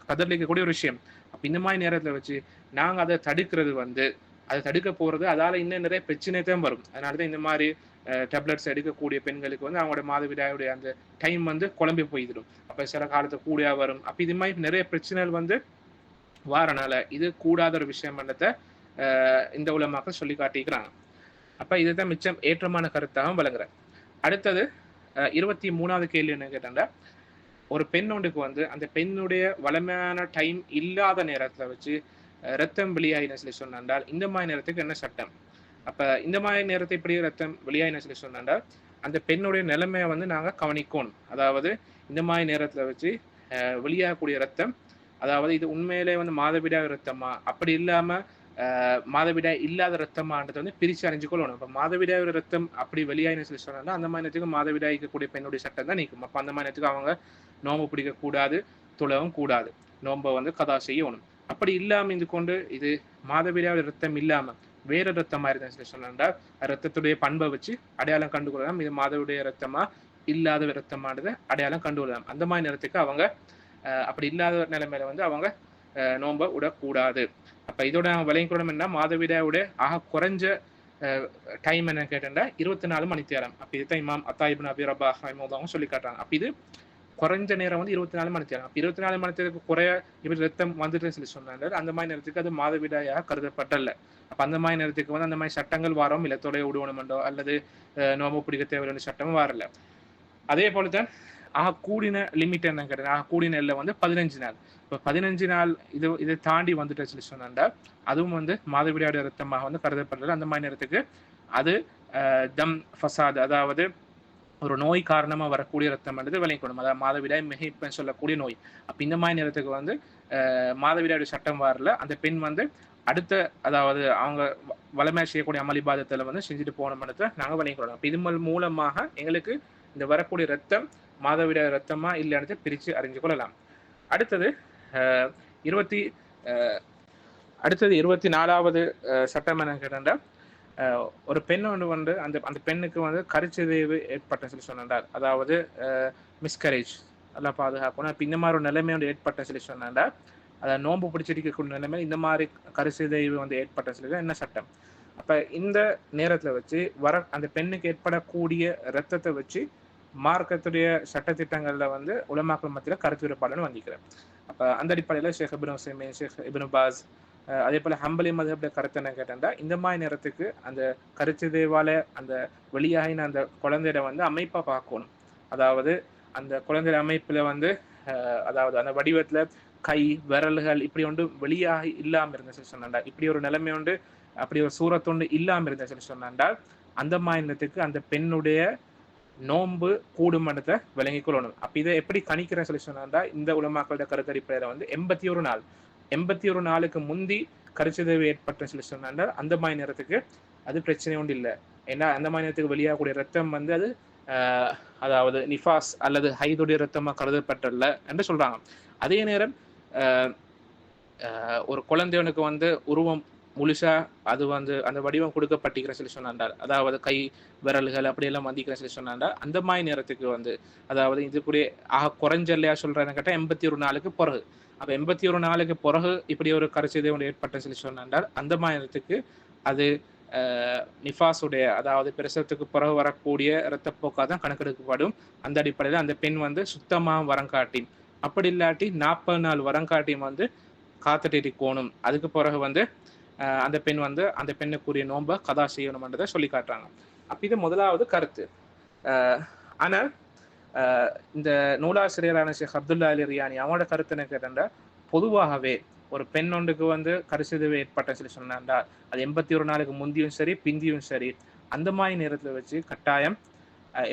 கதர்லிக்கக்கூடிய ஒரு விஷயம். அப்ப இந்த மாதிரி நேரத்துல வச்சு நாங்க அதை தடுக்கிறது வந்து அதை தடுக்க போறது அதால இன்னும் நிறைய பிரச்சனை தான் வரும். அதனாலதான் இந்த மாதிரி டேப்லெட்ஸ் எடுக்கக்கூடிய பெண்களுக்கு வந்து அவங்களோட மாதவிடாயுடைய அந்த டைம் வந்து குழம்பி போயிடும். அப்ப சில காலத்து கூடியா வரும். அப்ப இது மாதிரி நிறைய பிரச்சனைகள் வந்து வாரனால இது கூடாத ஒரு விஷயம் இந்த உலமாக்கள் சொல்லி காட்டிக்கிறாங்க. அப்ப இதுதான் மிச்சம் ஏற்றமான கருத்தாகவும் விளங்குறேன். அடுத்தது 23வது கேள்வி என்ன கேட்டா, ஒரு பெண் ஒன்றுக்கு வந்து அந்த பெண்ணுடைய வளமையான டைம் இல்லாத நேரத்துல வச்சு ரத்தம் வெளியாயின சொல்லி சொன்னால் இந்த மாதிரி நேரத்துக்கு என்ன சட்டம்? அப்ப இந்த மாதிரி நேரத்தை இப்படி ரத்தம் வெளியாயின சொல்லி சொன்னால் அந்த பெண்ணுடைய நிலைமையை வந்து நாங்க கவனிக்கணும். அதாவது இந்த மாதிரி நேரத்துல வச்சு வெளியாகக்கூடிய ரத்தம், அதாவது இது உண்மையிலே வந்து மாதவிடாய் ரத்தமா, அப்படி இல்லாம மாதவிடாய் இல்லாத ரத்தமானது வந்து பிரிச்சு அறிஞ்சுக்கொள்ளணும். இப்ப மாதவிடாய் ரத்தம் அப்படி வெளியாயின சொல்லி சொன்னா அந்த மாதிரி நேரத்துக்கு மாதவிடாய் இருக்கக்கூடிய பெண்ணுடைய சட்டம் தான் நீக்கும். அப்ப அந்த மாதிரி நேரத்துக்கு அவங்க நோம்பு பிடிக்க கூடாது, துளவும் கூடாது, நோம்பை வந்து கதா செய்யணும். அப்படி இல்லாம இது கொண்டு இது மாதவிடாய் ரத்தம் இல்லாம வேற ரத்தமா இருந்தேன்னு சொல்லி சொன்னா ரத்தத்துடைய பண்பை வச்சு அடையாளம் கண்டுகொள்ளலாம். இது மாதவிடைய ரத்தமா இல்லாத ரத்தமானது அடையாளம் கண்டுகொள்ளலாம். அந்த மாதிரி நேரத்துக்கு அவங்க அப்படி இல்லாத நிலைமையில வந்து அவங்க நோன்பை விடக்கூடாது. அப்ப இதோட விளையக்கூடம் என்ன, மாதவிடாயோட ஆக குறைஞ்ச டைம் என்ன கேட்டா 24 மணி நேரம். அப்ப இதுதான் இமாம் அத்தா இப்னு அபி ரபாஹ் ரஹிமஹுல்லாஹ் சொல்லி காட்டுறாங்க. அப்ப இது குறைஞ்ச நேரம் வந்து 24 மணி நேரம். 24 மணி நேரத்துக்கு குறைய இப்படி ரத்தம் வந்துட்டு சொல்லி சொன்னாங்க. அந்த மாதிரி நேரத்துக்கு அது மாதவிடாயாக கருதப்பட்டல. அப்ப அந்த மாதிரி நேரத்துக்கு வந்து அந்த மாதிரி சட்டங்கள் வாரம் இல்லை, தொலை விடுவணுமெண்டோ அல்லது நோம்பு பிடிக்க தேவையான சட்டமும் வரல. அதே போலதான் கூடின லிமிட் என்ன கேட்டா, கூடின எல்லை வந்து 15 நாள். இப்போ 15 நாள் இதை தாண்டி வந்துட்டு சொல்லி சொன்னா அதுவும் வந்து மாதவிடாய ரத்தமாக வந்து கருதப்படல. அந்த மாதிரி நேரத்துக்கு அது தம் ஃபசாத், அதாவது ஒரு நோய் காரணமா வரக்கூடிய ரத்தம் என்றது விளையக்கூடும். அதாவது மாதவிடாய் மிகைப்பெண் சொல்லக்கூடிய நோய். அப்ப இந்த மாதிரி நேரத்துக்கு வந்து மாதவிடாயுடைய சட்டம் வரல. அந்த பெண் வந்து அடுத்த அதாவது அவங்க வளமையா செய்யக்கூடிய அமளிபாதத்துல வந்து செஞ்சுட்டு போன மனத்தை நாங்க விளையக்கூடும். அப்ப இது மூலமாக எங்களுக்கு இந்த வரக்கூடிய ரத்தம் மாதவிடாய் ரத்தமா இல்லைன்னு பிரிச்சு அறிஞ்சு கொள்ளலாம். அடுத்தது 24வது சட்டம் என்ன கேட்டா, ஒரு பெண் வந்து அந்த பெண்ணுக்கு வந்து கருச்சிதைவு ஏற்பட்ட சொல்லி சொன்னார். அதாவது மிஸ்கரேஜ் எல்லாம் பாதுகாக்கணும். அப்ப இந்த மாதிரி ஒரு நிலைமை வந்து ஏற்பட்ட சொல்லி சொன்னா அதை நோன்பு பிடிச்சிருக்கக்கூடிய நிலைமை இந்த மாதிரி கருச்சிதைவு வந்து ஏற்பட்ட சொல்லி என்ன சட்டம்? அப்ப இந்த நேரத்துல வச்சு அந்த பெண்ணுக்கு ஏற்படக்கூடிய ரத்தத்தை வச்சு மார்க்கத்துடைய சட்டத்திட்டங்கள்ல வந்து உலமாக்கள் மத்தியில கருத்து வேறுபாடுன்னு வந்திருக்கிறேன். அப்ப அந்த அடிப்படையில ஷேக் இப்னு உஸைமீன், ஷேக் இப்னு பாஸ், அதே போல ஹம்பலி மதுஹபுடைய கருத்து என்ன கேட்டா, இந்த மாதிரி நேரத்துக்கு அந்த கருச்சிதைவால அந்த வெளியாகின அந்த குழந்தையிட வந்து அமைப்பா பார்க்கணும். அதாவது அந்த குழந்தை அமைப்புல வந்து அதாவது அந்த வடிவத்துல கை விரல்கள் இப்படி ஒன்று வெளியாக இல்லாம இருந்த சொல்லி சொன்னாண்டா, இப்படி ஒரு நிலைமை உண்டு, அப்படி ஒரு சூரத்தொண்டு இல்லாம இருந்த சொல்லி சொன்னாண்டால் அந்த மாநிலத்துக்கு அந்த பெண்ணுடைய நோன்பு கூடுமன்றத்தை விளங்கி கொள்ளணும். அப்ப இதை எப்படி கணிக்கிறேன் சொல்லி சொன்னா, இந்த உலமாக்களோட கருத்தரிப்பையில வந்து 81 நாள் 81 நாளுக்கு முந்தி கருச்சிதைவு ஏற்பட்ட சொல்லி சொன்னா அந்த மாதிரி நேரத்துக்கு அது பிரச்சனை ஒன்று இல்லை. ஏன்னா அந்த மாதிரி நேரத்துக்கு வெளியாகக்கூடிய ரத்தம் வந்து அது அதாவது நிஃபாஸ் அல்லது ஹைதுடைய ரத்தமா கருதப்பட்டல என்று சொல்றாங்க. அதே நேரம் ஒரு குழந்தையனுக்கு வந்து உருவம் முழுசா அது வந்து அந்த வடிவம் கொடுக்கப்பட்டிருக்கிற சொல்லி சொன்னாண்டால், அதாவது கை விரல்கள் அப்படியெல்லாம் வந்திக்கிற சொல்லி சொன்னாண்டா அந்த மாதிரி நேரத்துக்கு வந்து அதாவது இதுக்குரிய குறைஞ்சல்லையா சொல்றேன்னு கேட்டால் 81 நாளுக்கு பிறகு. அப்போ 81 நாளுக்கு பிறகு இப்படி ஒரு கருச்சிதை ஒன்று ஏற்பட்ட சொல்லி சொன்னாண்டால் அந்த மாதிரி நேரத்துக்கு அது நிஃபாஸுடைய அதாவது பிரசவத்துக்கு பிறகு வரக்கூடிய இரத்தப்போக்காக தான் கணக்கெடுக்கப்படும். அந்த அடிப்படையில் அந்த பெண் வந்து சுத்தமாக வரங்காட்டி, அப்படி இல்லாட்டி 40 நாள் வரங்காட்டியும் வந்து காத்துட்டு கோணும். அதுக்கு பிறகு வந்து அந்த பெண் வந்து அந்த பெண்ணுக்குரிய நோன்பை கதா செய்யணும்ன்றதை சொல்லி காட்டுறாங்க. அப்போ இது முதலாவது கருத்து. ஆனால் இந்த நூலாசிரியரான ஷேக் அப்துல்லா அலி ரியானி அவங்களோட கருத்து என்ன கேட்டா, பொதுவாகவே ஒரு பெண் ஒன்றுக்கு வந்து கருச்சிதைவு ஏற்பட்ட சொல்லி சொன்னாண்டா அது 81 நாளுக்கு முந்தியும் சரி பிந்தியும் சரி அந்த மாதிரி நேரத்தில் வச்சு கட்டாயம்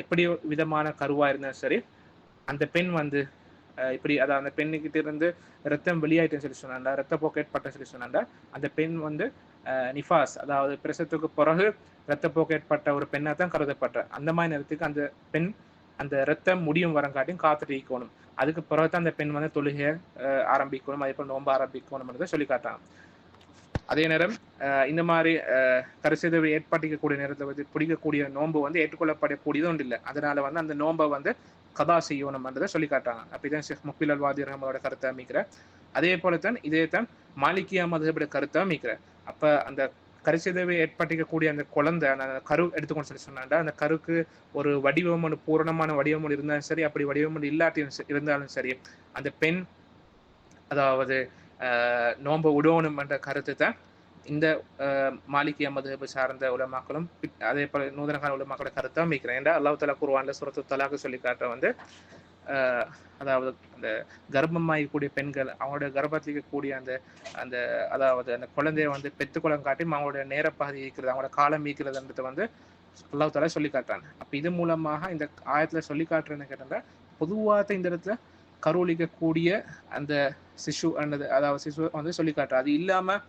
எப்படி விதமான கருவா இருந்தாலும் சரி அந்த பெண் வந்து இப்படி அதாவது அந்த பெண்ணுக்கிட்ட இருந்து ரத்தம் வெளியாயிட்டுன்னு சொல்லி சொன்னாண்டா, ரத்தப்போக்கு ஏற்பட்ட சொல்லி சொன்னாண்டா அந்த பெண் வந்து நிஃபாஸ் அதாவது பிரசவத்துக்கு பிறகு ரத்தப்போக்கு ஏற்பட்ட ஒரு பெண்ணை தான் கருதப்பட்ட. அந்த மாதிரி நேரத்துக்கு அந்த பெண் அந்த ரத்தம் முடியும் வரங்காட்டியும் காத்துட்டு இருக்கணும். அதுக்கு பிறகு தான் அந்த பெண் வந்து தொழுகை ஆரம்பிக்கணும், அதே போல் நோன்பு ஆரம்பிக்கணும்ன்றதை சொல்லி காட்டாங்க. அதே நேரம் இந்த மாதிரி கருச்சிதைவு ஏற்பட்டிக்கக்கூடிய நேரத்தில் வந்து பிடிக்கக்கூடிய நோன்பு வந்து ஏற்றுக்கொள்ளப்படக்கூடியது ஒன்று இல்லை. அதனால வந்து அந்த நோன்பை வந்து கதா செய்யணும்ன்றதை சொல்லி காட்டாங்க. அப்படிதான் ஷேக் முக்பில் அல்வாதி ரஹ்மத்தோட கருத்தை அமைக்கிற. அதே போலத்தான் இதே தான் மாலிகியா மதுஹபோட கருத்தை அமைக்கிற. அப்ப அந்த கருச்சிதைவு ஏற்பட்டிக்கக்கூடிய அந்த குழந்தை அந்த கரு எடுத்துக்கொண்டு சொல்லி சொன்னாண்டா அந்த கருக்கு ஒரு வடிவம் ஒன்று பூரணமான வடிவம் ஒன்று இருந்தாலும் சரி, அப்படி வடிவம் ஒன்று இல்லாட்டியும் இருந்தாலும் சரி அந்த பெண் அதாவது நோன்பு விடணும் என்ற கருத்து தான் இந்த மாலிகியா மதுஹபு சார்ந்த உலமாக்களும் அதே போல நூதனகான உலமாக்களோட கருத்தை அமைக்கிறேன். ஏன்னா அல்லாஹ் தஆலா குர்ஆன்ல சூரத்து தலாக் சொல்லி காட்டுற வந்து அதாவது அந்த கர்ப்பமாகக்கூடிய பெண்கள் அவங்களுடைய கர்ப்பத்தில் இருக்கக்கூடிய அந்த அந்த அதாவது அந்த குழந்தைய வந்து பெத்துக்குளம் காட்டி அவங்களுடைய நேர பகுதி இருக்கிறது அவங்களோட காலம் ஈக்கிறதுன்றதை வந்து அல்லாஹ் தஆலா சொல்லி காட்டுறாங்க. அப்போ இது மூலமாக இந்த ஆயத்துல சொல்லி காட்டுறேன்னு கேட்டால் பொதுவாக இந்த இடத்துல கருவளிக்கக்கூடிய அந்த சிசு அன்னது அதாவது சிசு வந்து சொல்லி காட்டுறா. அது இல்லாம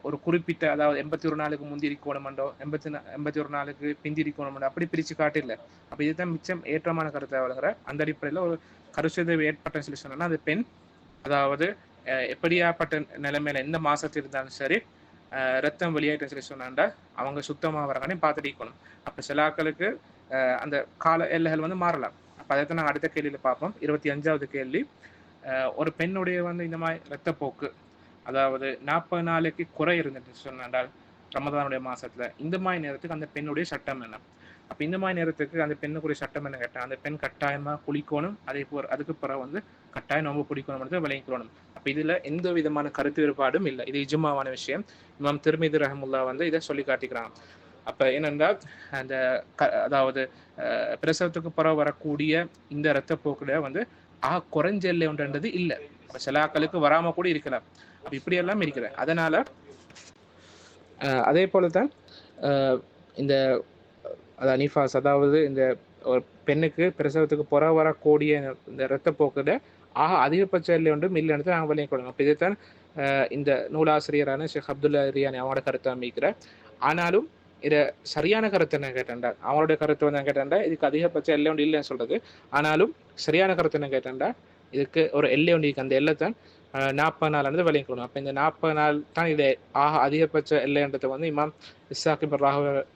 ஒரு குறிப்பிட்ட அதாவது 81 நாளுக்கு முந்தி இருக்கணுமண்டோ 81 நாளுக்கு பிந்தி இருக்கணுமண்டோ அப்படி பிரிச்சு காட்டில்ல. அப்ப இதுதான் மிச்சம் ஏற்றமான கருத்தை வழங்குற. அந்த அடிப்படையில ஒரு கருச்சிதைவு ஏற்பட்ட சொல்லி சொன்னா அந்த பெண் அதாவது எப்படியாப்பட்ட நிலைமையில எந்த மாசத்துல இருந்தாலும் சரி ரத்தம் வெளியேற்ற சொல்லி சொன்னாண்டா அவங்க சுத்தமா வரகானே பார்த்துட்டு இருக்கணும். அப்ப சில ஆட்களுக்கு அந்த கால எல்லைகள் வந்து மாறலாம். அப்ப அதை நாங்கள் அடுத்த கேள்வியில பார்ப்போம். 25வது கேள்வி, ஒரு பெண்ணுடைய வந்து இந்த மாதிரி ரத்தப்போக்கு அதாவது 40 நாளைக்கு குறை இருந்துட்டு சொன்னால் ரமதானுடைய மாசத்துல இந்த மாதிரி நேரத்துக்கு அந்த பெண்ணுடைய சட்டம் என்ன? அப்ப இந்த மாதிரி நேரத்துக்கு அந்த பெண்ணுக்குரிய சட்டம் என்ன கேட்டா அந்த பெண் கட்டாயமா குளிக்கணும், அதே போல் அதுக்கு பிறகு வந்து கட்டாயம் நோன்பு பிடிக்கணும் விளங்கிக்கணும். அப்ப இதுல எந்த விதமான கருத்து வேறுபாடும் இல்லை. இது இஜ்மாவான விஷயம். இமாம் திர்மிதி ரஹ்மத்துல்லாஹ் வந்து இதை சொல்லி காட்டிக்கிறாங்க. அப்ப என்னென்றால் அந்த அதாவது பிரசவத்துக்கு பிறகு வரக்கூடிய இந்த இரத்தப்போக்குல வந்து குறைஞ்ச எல்லை ஒன்றுன்றது இல்லை. சில ஆக்களுக்கு வராம கூட இருக்கலாம். இப்படி எல்லாம் இருக்கிற. அதனால அதே போலதான் இந்த நிஃபாஸ் அதாவது இந்த ஒரு பெண்ணுக்கு பிரசவத்துக்கு புற வரக்கூடிய இந்த இரத்தப்போக்குல அதிகபட்ச எல்லை ஒன்றும் இல்லைன்னு நாங்கள் விளங்கிக்கொள்ளணும். அப்போ இதைத்தான் இந்த நூலாசிரியரான ஷேக் அப்துல்லா ரியானி அவங்களோட கருத்தை அமைக்கிற. ஆனாலும் இதை சரியான கருத்து என்ன கேட்டா அவங்களுடைய கருத்து வந்து கேட்டா இதுக்கு அதிகபட்ச எல்லை ஒன்று இல்லைன்னு சொல்றது. ஆனாலும் சரியான கருத்து என்ன கேட்டா இதுக்கு ஒரு எல்லை ஒன்று இருக்கு. அந்த எல்லை தான் 40 நாள் விளங்கிக்கணும். அப்போ இந்த 40 நாள் தான் இது அதிகபட்ச எல்லைன்றதை வந்து இமாம் இஸ்ஸாக் இப்னு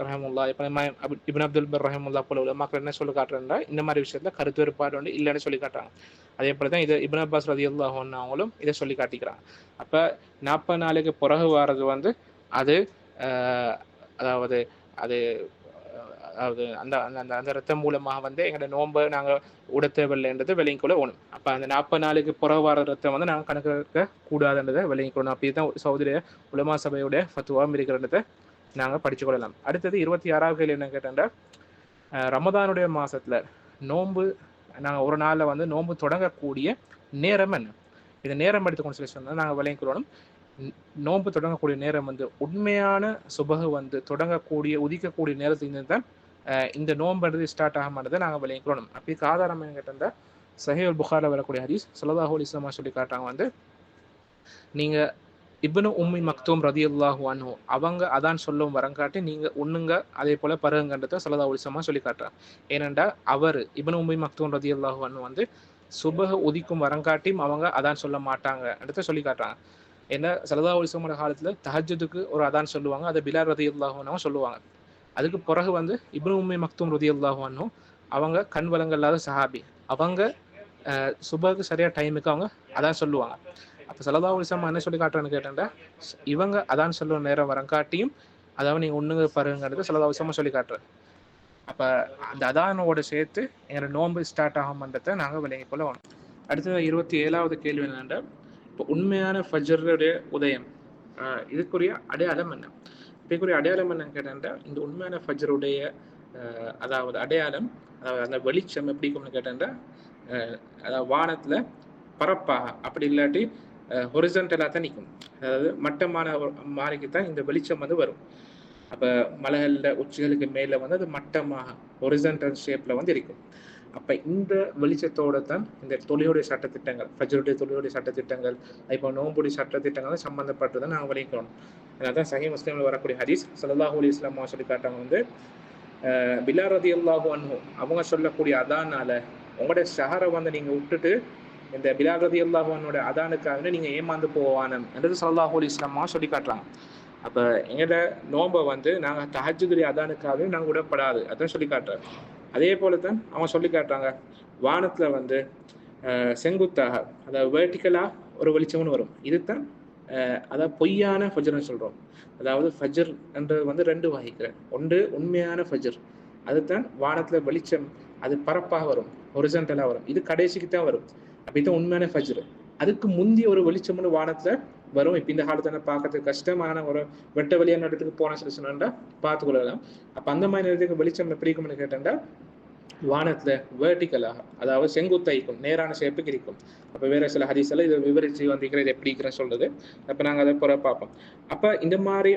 ரஹ்மத்துல்லாஹ் இப்போ இப்னு அப்துல் பர் ரஹ்மத்துல்லாஹ் போல உள்ள மக்கள் என்ன சொல்லி காட்டுறா இந்த மாதிரி விஷயத்துல கருத்து வேறுபாடு ஒன்று இல்லைன்னு சொல்லி காட்டுறாங்க. அதே போல தான் இது இப்னு அப்பாஸ் ரலியல்லாஹு அன்ஹு அவங்களும் இதை சொல்லி காட்டிக்கிறாங்க. அப்போ 40 நாளுக்கு பிறகு வர்றது வந்து அது அதாவது அது அதாவது அந்த அந்த அந்த ரத்தம் மூலமாக வந்து எங்களோட நோன்பை நாங்கள் உடத்தவில்லைன்றது விளங்கிக்கொள்ள வேணும். அப்போ அந்த 40 நாளுக்கு புறவு வர ரத்தம் வந்து நாங்கள் கணக்கெடுக்க கூடாதுன்றதை விளங்கிக்கொள்ளணும். அப்படி தான் சவுதிய உலமா சபையுடைய ஃபத்வாவும் இருக்கிறன்றதை நாங்கள் படித்து கொள்ளலாம். அடுத்தது 26வது கேள்வி என்ன கேட்டால் ரமதானுடைய மாசத்துல நோன்பு நாங்கள் ஒரு நாளில் வந்து நோன்பு தொடங்கக்கூடிய நேரம் என்ன, இந்த நேரம் எடுத்துக்கொண்டு சொல்லி சொன்னால் நாங்கள் விளங்கிக்கிறோம். நோன்பு தொடங்கக்கூடிய நேரம் வந்து உண்மையான சுபகு வந்து தொடங்கக்கூடிய உதிக்கக்கூடிய நேரத்துலேருந்து தான் இந்த நோன்பு ஸ்டார்ட் ஆகாமன்றதை நாங்கள் விளங்கிக்கிறோம். அப்படி ஆதாரம் என்ன கேட்டால் சஹீஹுல் புகாரில் வரக்கூடிய ஹதீஸ் ஸல்லல்லாஹு அலைஹி வஸல்லம் சொல்லி காட்டாங்க வந்து, நீங்கள் இப்னு உம்மி மக்தூம் ரலியல்லாஹு அன்ஹு அவங்க அதான் சொல்லும் வரங்காட்டி நீங்கள் உண்ணுங்க அதே போல் பருகுங்கன்றதை ஸல்லல்லாஹு அலைஹி வஸல்லம் சொல்லி காட்டுறாங்க. ஏனென்றா அவர் இப்னு உம்மி மக்தூம் ரலியல்லாஹு அன்ஹு வந்து சுபஹ உதிக்கும் வரங்காட்டியும் அவங்க அதான் சொல்ல மாட்டாங்கன்றதை சொல்லி காட்டுறாங்க. ஏன்னா ஸல்லல்லாஹு அலைஹி வஸல்லம் காலத்தில் தஹஜ்ஜுதுக்கு ஒரு அதான் சொல்லுவாங்க, அதை பிலால் ரலியல்லாஹு அன்ஹு சொல்லுவாங்க. அதுக்கு பிறகு வந்து இப்னு உம்மி மக்தூம் ரலியல்லாஹு அன்ஹு அவங்க கண் வழங்கல்லாத சஹாபி, அவங்க சுபஹுக்கு சரியாக டைமுக்கு அவங்க அதான் சொல்லுவாங்க. அப்போ ஸல்லல்லாஹு அலைஹி வஸல்லம் என்ன சொல்லி காட்டுறான்னு கேட்டேன்டா, இவங்க அதான் சொல்லுற நேரம் வரங்காட்டியும் அதாவது நீங்கள் ஒன்றுங்க பாருங்கிறது ஸல்லல்லாஹு அலைஹி வஸல்லம் சொல்லி காட்டுறேன். அப்போ அந்த அதானோட சேர்த்து எங்களோட நோன்பு ஸ்டார்ட் ஆகும்ன்றதை நாங்கள் விளங்கிக் கொள்ள வேணும். அடுத்தது 27வது கேள்வி என்னென்னா, இப்போ உண்மையான ஃபஜ்ருடைய உதயம் இதுக்குரிய அடையாளம் என்ன? இதுக்குரிய அடையாளம் என்னன்னு கேட்டேன்டா, இந்த உண்மையான ஃபஜ்ருடைய அதாவது அடையாளம், அதாவது அந்த வெளிச்சம் எப்படி இருக்கும்னு கேட்டேன்டா, அதாவது வானத்தில் பரப்பாக அப்படி இல்லாட்டி ஹொரிசன்டலாக தான் நிற்கும். அதாவது மட்டமான மாறிக்கு தான் இந்த வெளிச்சம் வந்து வரும். அப்போ மலைகளில் உச்சிகளுக்கு மேலே வந்து அது மட்டமாக ஹொரிசன்டல் ஷேப்பில் வந்து இருக்கும். அப்போ இந்த வெளிச்சத்தோடு தான் இந்த தொழிலுடைய சட்டத்திட்டங்கள், ஃபஜ்ருடைய தொழிலுடைய சட்டத்திட்டங்கள், இப்போ நோன்புடைய சட்டத்திட்டங்கள் சம்மந்தப்பட்டு தான் நாங்கள் விளைவிக்கிறோம். அதனால தான் சஹீஹ் முஸ்லிமில் வரக்கூடிய ஹதீஸ் ஸல்லல்லாஹு அலைஹி வஸல்லம் சொல்லி காட்டாங்க வந்து, பிலால் ரலியல்லாஹு அன்ஹு அவங்க சொல்லக்கூடிய அதானால உங்களுடைய ஷஹரை வந்து நீங்கள் விட்டுட்டு இந்த பிலால் ரலியல்லாஹு அன்ஹுவோட அதானுக்காக நீங்கள் ஏமாந்து போவானம் என்றது ஸல்லல்லாஹு அலைஹி வஸல்லம் சொல்லி காட்டுறாங்க. அப்போ எங்களோட நோன்பை வந்து நாங்கள் தஹஜ்ஜுதுடைய அதானுக்காகவே நாங்கள் விடப்படாது அதான் சொல்லி காட்டுறாங்க. அதே போல தான் அவங்க சொல்லி காட்டுறாங்க, வானத்தில் வந்து செங்குத்தாக அதாவது வேர்டிக்கலாக ஒரு வெளிச்சம்னு வரும். இதுதான் அதாவது பொய்யான ஃபஜ்ர்னு சொல்கிறோம். அதாவது ஃபஜ்ர் என்றது வந்து 2 வகைக்கிறேன். ஒன்று உண்மையான ஃபஜ்ர், அதுதான் வானத்தில் வெளிச்சம் அது பரப்பாக வரும், ஹொரிசன்டலாக வரும், இது கடைசிக்கு தான் வரும். அப்படி தான் உண்மையான ஃபஜ்ர். அதுக்கு முந்தைய ஒரு வெளிச்சம்னு வானத்தில் வரும். இப்போ இந்த காலத்தில் பார்க்கறதுக்கு கஷ்டமான ஒரு வெட்ட வெளியான இடத்துக்கு போன சொல்லி சொன்னா பார்த்துக்கொள்ளலாம். அப்போ அந்த மாதிரி நேரத்துக்கு வெளிச்சம் எப்படி இருக்கும்னு கேட்டேன்டா, வானத்தில் வேர்டிக்கலாக அதாவது செங்குத்தாய்க்கும் நேரான ஷேப்புக்கு இருக்கும். அப்போ வேற சில ஹதீஸ்ல இதை விவரித்து வந்திருக்கிற இது எப்படி இருக்கிற சொல்றது. அப்போ நாங்கள் அதை புற பார்ப்போம். அப்போ இந்த மாதிரி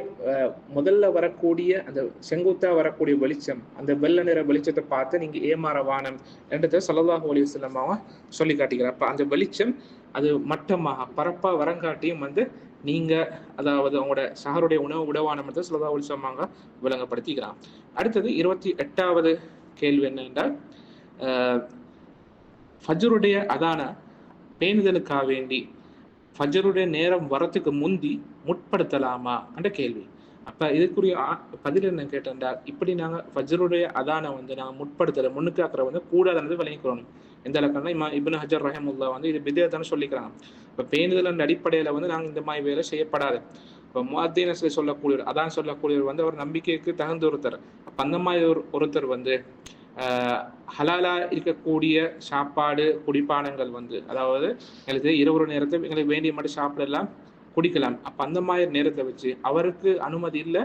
முதல்ல வரக்கூடிய அந்த செங்குத்தா வரக்கூடிய வெளிச்சம், அந்த வெள்ளை நிற வெளிச்சத்தை பார்த்து நீங்கள் ஏமாற வானம் என்றதை ஸல்லல்லாஹு அலைஹி வஸல்லம் சொல்லி காட்டிக்கிறார். அப்போ அந்த வெளிச்சம் அது மட்டமாக பரப்பாக வரங்காட்டியும் வந்து நீங்கள் அதாவது அவங்களோட சஹருடைய உணவு விடவானம் என்று ஸல்லல்லாஹு அலைஹி வஸல்லம் விளங்கப்படுத்திக்கிறான். அடுத்தது 28வது கேள்வி என்னென்றால், ஃபஜ்ருடைய அதான பேணுதலுக்காக வேண்டி ஃபஜ்ருடைய நேரம் வரத்துக்கு முந்தி முற்படுத்தலாமா என்ற கேள்வி. அப்போ இதுக்குரிய பதில் என்ன கேட்டால், இப்படி நாங்கள் ஃபஜ்ருடைய அதானை வந்து நாங்கள் முற்படுத்துகிற முன்னுக்காக்கிற வந்து கூடாதுன்னு விளங்கிக்கிறோம். எந்த அளவுக்குன்னா இப்னு ஹஜர் ரஹிமஹுல்லா வந்து இது பித்அத்னு சொல்லிக்கிறாங்க. இப்போ பேணுதல் அடிப்படையில் வந்து நாங்கள் இந்த மாதிரி வேலை செய்யப்படாது. இப்போ முஅத்தின் சொல்லக்கூடியவர் அதான் சொல்லக்கூடியவர் வந்து அவர் நம்பிக்கைக்கு தகுந்த ஒருத்தர். அப்போ அந்த மாதிரி ஒருத்தர் வந்து ஹலாலா இருக்கக்கூடிய சாப்பாடு குடிப்பானங்கள் வந்து அதாவது எங்களுக்கு இரவு நேரத்தை எங்களுக்கு வேண்டிய மட்டும் சாப்பிடலாம் குடிக்கலாம். அப்போ அந்த மாதிரி நேரத்தை வச்சு அவருக்கு அனுமதி இல்லை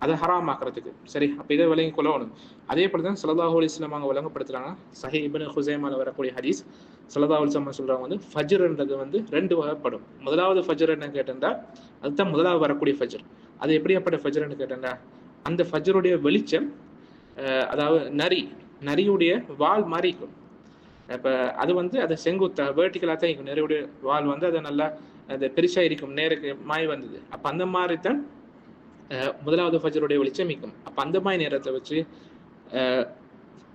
அதை ஹராமாக்குறதுக்கு. சரி, அப்போ இதை விளங்கி கொள்ளணும். அதே போல தான் ஸல்லல்லாஹு அலைஹி வஸல்லம் அவங்க விளங்கப்படுத்துறாங்க. சஹீஹ் இப்னு ஹுஸைமால வரக்கூடிய ஹதீஸ் ஸல்லல்லாஹு அலைஹி வஸல்லம் சொல்றாங்க வந்து, ஃபஜ்ர்ன்றது வந்து 2 வகைப்படும். முதலாவது ஃபஜ்ர் என்ன கேட்டா, அதுதான் முதலாவது வரக்கூடிய ஃபஜ்ர். அது எப்படியாப்பட்ட ஃபஜ்ர்னு கேட்டா, அந்த ஃபஜ்ருடைய வெளிச்சம் அதாவது நரியுடைய வால் மாதிரி இருக்கும். இப்போ அது வந்து அதை செங்குத்தா வேர்டிக்கலாக தான் இருக்கும். நரியுடைய வால் வந்து அதை நல்லா அது பெருசாக இருக்கும், நேருக்கு மாய் வந்தது. அப்போ அந்த மாதிரி தான் முதலாவது ஃபஜ்ருடைய வெளிச்சம் இருக்கும். அப்போ அந்த மாதிரி நேரத்தை வச்சு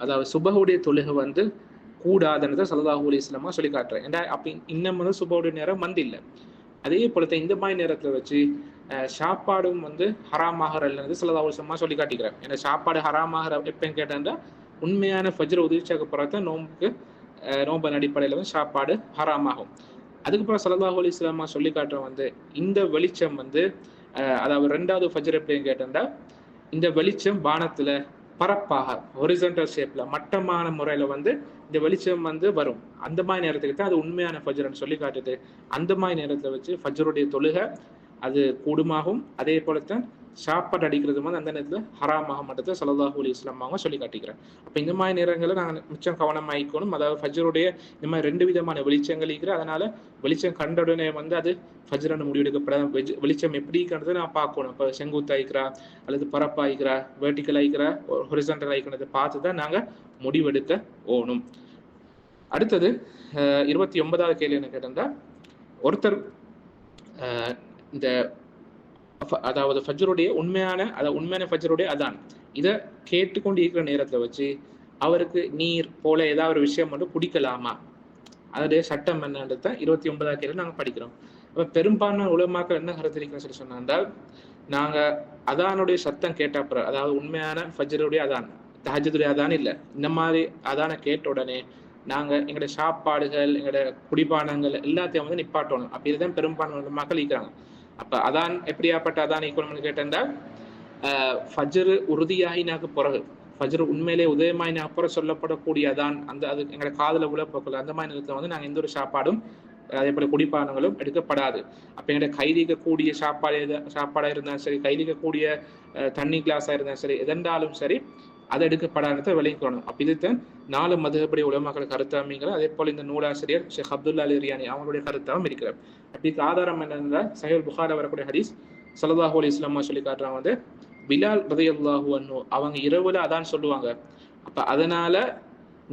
அதாவது சுபஹுடைய தொழுகை வந்து கூடாதுன்னு ஸல்லல்லாஹு அலைஹி வஸல்லம் சொல்லி காட்டுறேன். ஏன்னா அப்போ இன்னும் வந்து சுபஹுடைய நேரம் வந்தில்லை. அதே போலத்த இந்த மாதிரி நேரத்தில் வச்சு சாப்பாடும் வந்து ஹராமாகிறது ஸல்லல்லாஹு அலைஹி வஸல்லம் சொல்லி காட்டிக்கிறேன். ஏன்னா சாப்பாடு ஹராமாகிற எப்பன்னு கேட்டா, உண்மையான ஃபஜ்ர் உதிர்ச்சாக்கு பிறகு நோம்பின் அடிப்படையில் வந்து சாப்பாடு ஹராமாகும். அதுக்கப்புறம் ஸல்லல்லாஹு அலைஹி வஸல்லம் சொல்லி காட்டுறோம் வந்து, இந்த வெளிச்சம் வந்து அதாவது 2வது ஃபஜ்ர் எப்படின்னு கேட்டா, இந்த வெளிச்சம் வானத்தில் பரப்பாக ஹொரிசன்டல் ஷேப்ல மட்டமான முறையில் வந்து இந்த வெளிச்சம் வந்து வரும். அந்த மாதிரி நேரத்துக்கு தான் அது உண்மையான ஃபஜ்ர்னு சொல்லி காட்டுது. அந்த மாதிரி நேரத்தை வச்சு ஃபஜ்ருடைய தொழுகை அது கூடுமாகும். அதே போலத்தான் சாப்பாடு அடிக்கிறது வந்து அந்த நேரத்தில் ஹராமாக மட்டும் ஸல்லல்லாஹு அலைஹி வஸல்லம் அவங்க சொல்லி காட்டிக்கிறேன். அப்போ இந்த மாதிரி நேரங்களில் நாங்கள் மிச்சம் கவனமாக ஆயிக்கணும். அதாவது ஃபஜ்ருடைய இந்த மாதிரி 2 விதமான வெளிச்சங்கள் இருக்கிற, அதனால வெளிச்சம் கண்ட உடனே வந்து அது ஃபஜ்ரன்னு முடிவெடுக்கப்பட வெளிச்சம் எப்படிங்கிறத நான் பார்க்கணும். இப்போ செங்குத்து ஆயிக்கிறா அல்லது பரப்பு ஆயிக்கிறா, வெர்டிக்கல் ஆயிக்கிறா, ஹொரிசான்டல் ஆயிக்கிறத பார்த்து தான் நாங்கள் முடிவெடுக்க ஓணும். அடுத்தது 29வது கேள்வி என்ன கேட்டால், ஒருத்தர் இந்த அதாவது ஃபஜ்ருடைய உண்மையான ஃபஜ்ருடைய அதான் இதை கேட்டுக்கொண்டு இருக்கிற நேரத்தில் வச்சு அவருக்கு நீர் போல ஏதாவது ஒரு விஷயம் மட்டும் குடிக்கலாமா, அதோடைய சட்டம் என்னன்றத 29வது கேள்வி நாங்கள் படிக்கிறோம். அப்போ பெரும்பான்மை உலமாக்கள் என்ன கருத்திருக்கிறோம் சொல்லி சொன்னால், நாங்கள் அதானுடைய சத்தம் கேட்ட அப்புறம், அதாவது உண்மையான ஃபஜ்ருடைய அதான், தஹஜ்ஜுடைய அதான் இல்லை, இந்த மாதிரி அதானை கேட்ட உடனே நாங்கள் எங்களோட சாப்பாடுகள் எங்களோட குடிபானங்கள் எல்லாத்தையும் வந்து நிப்பாட்டணும். அப்படி இதுதான் பெரும்பான்மை மக்கள் இருக்கிறாங்க. அப்போ அதான் எப்படியாப்பட்ட அதான் ஈக்கணும்னு கேட்டால், ஃபஜ்ரு உறுதியாகினாக்கு பிறகு, ஃபஜ்ரு உண்மையிலே உதயமாயினா அப்புறம் சொல்லப்படக்கூடிய அதான், அந்த அது எங்களோட காதில் உழப்போக்கள் அந்த மாதிரி நேரத்தில் வந்து நாங்கள் எந்த ஒரு சாப்பாடும் அதே போல குடிப்பானங்களும் எடுக்கப்படாது. அப்போ எங்களோட கைலிக்கக்கூடிய சாப்பாடாக இருந்தாலும் சரி, கைலிக்கக்கூடிய தண்ணி கிளாஸாக இருந்தாலும் சரி, எதென்றாலும் சரி அதை எடுக்கப்படாத விளங்கிக்கணும். அப்போ இதுதான் 4 மதுஹபுடைய உலமாக்கள் கருத்தாமிகள். அதே போல் இந்த நூலாசிரியர் ஷேக் அப்துல்லா அல் ரியானி அவங்களுடைய கருத்தாகவும் இருக்கிறார். அப்படிக்கு ஆதாரம் என்னென்றால், சஹீஹ் புகாரில் வரக்கூடிய ஹதீஸ் ஸல்லல்லாஹு அலைஹி வஸல்லம் சொல்லி காட்டுறாங்க வந்து, பிலால் ரலியல்லாஹு அன்ஹு அவங்க இரவுல அதான் சொல்லுவாங்க. அப்போ அதனால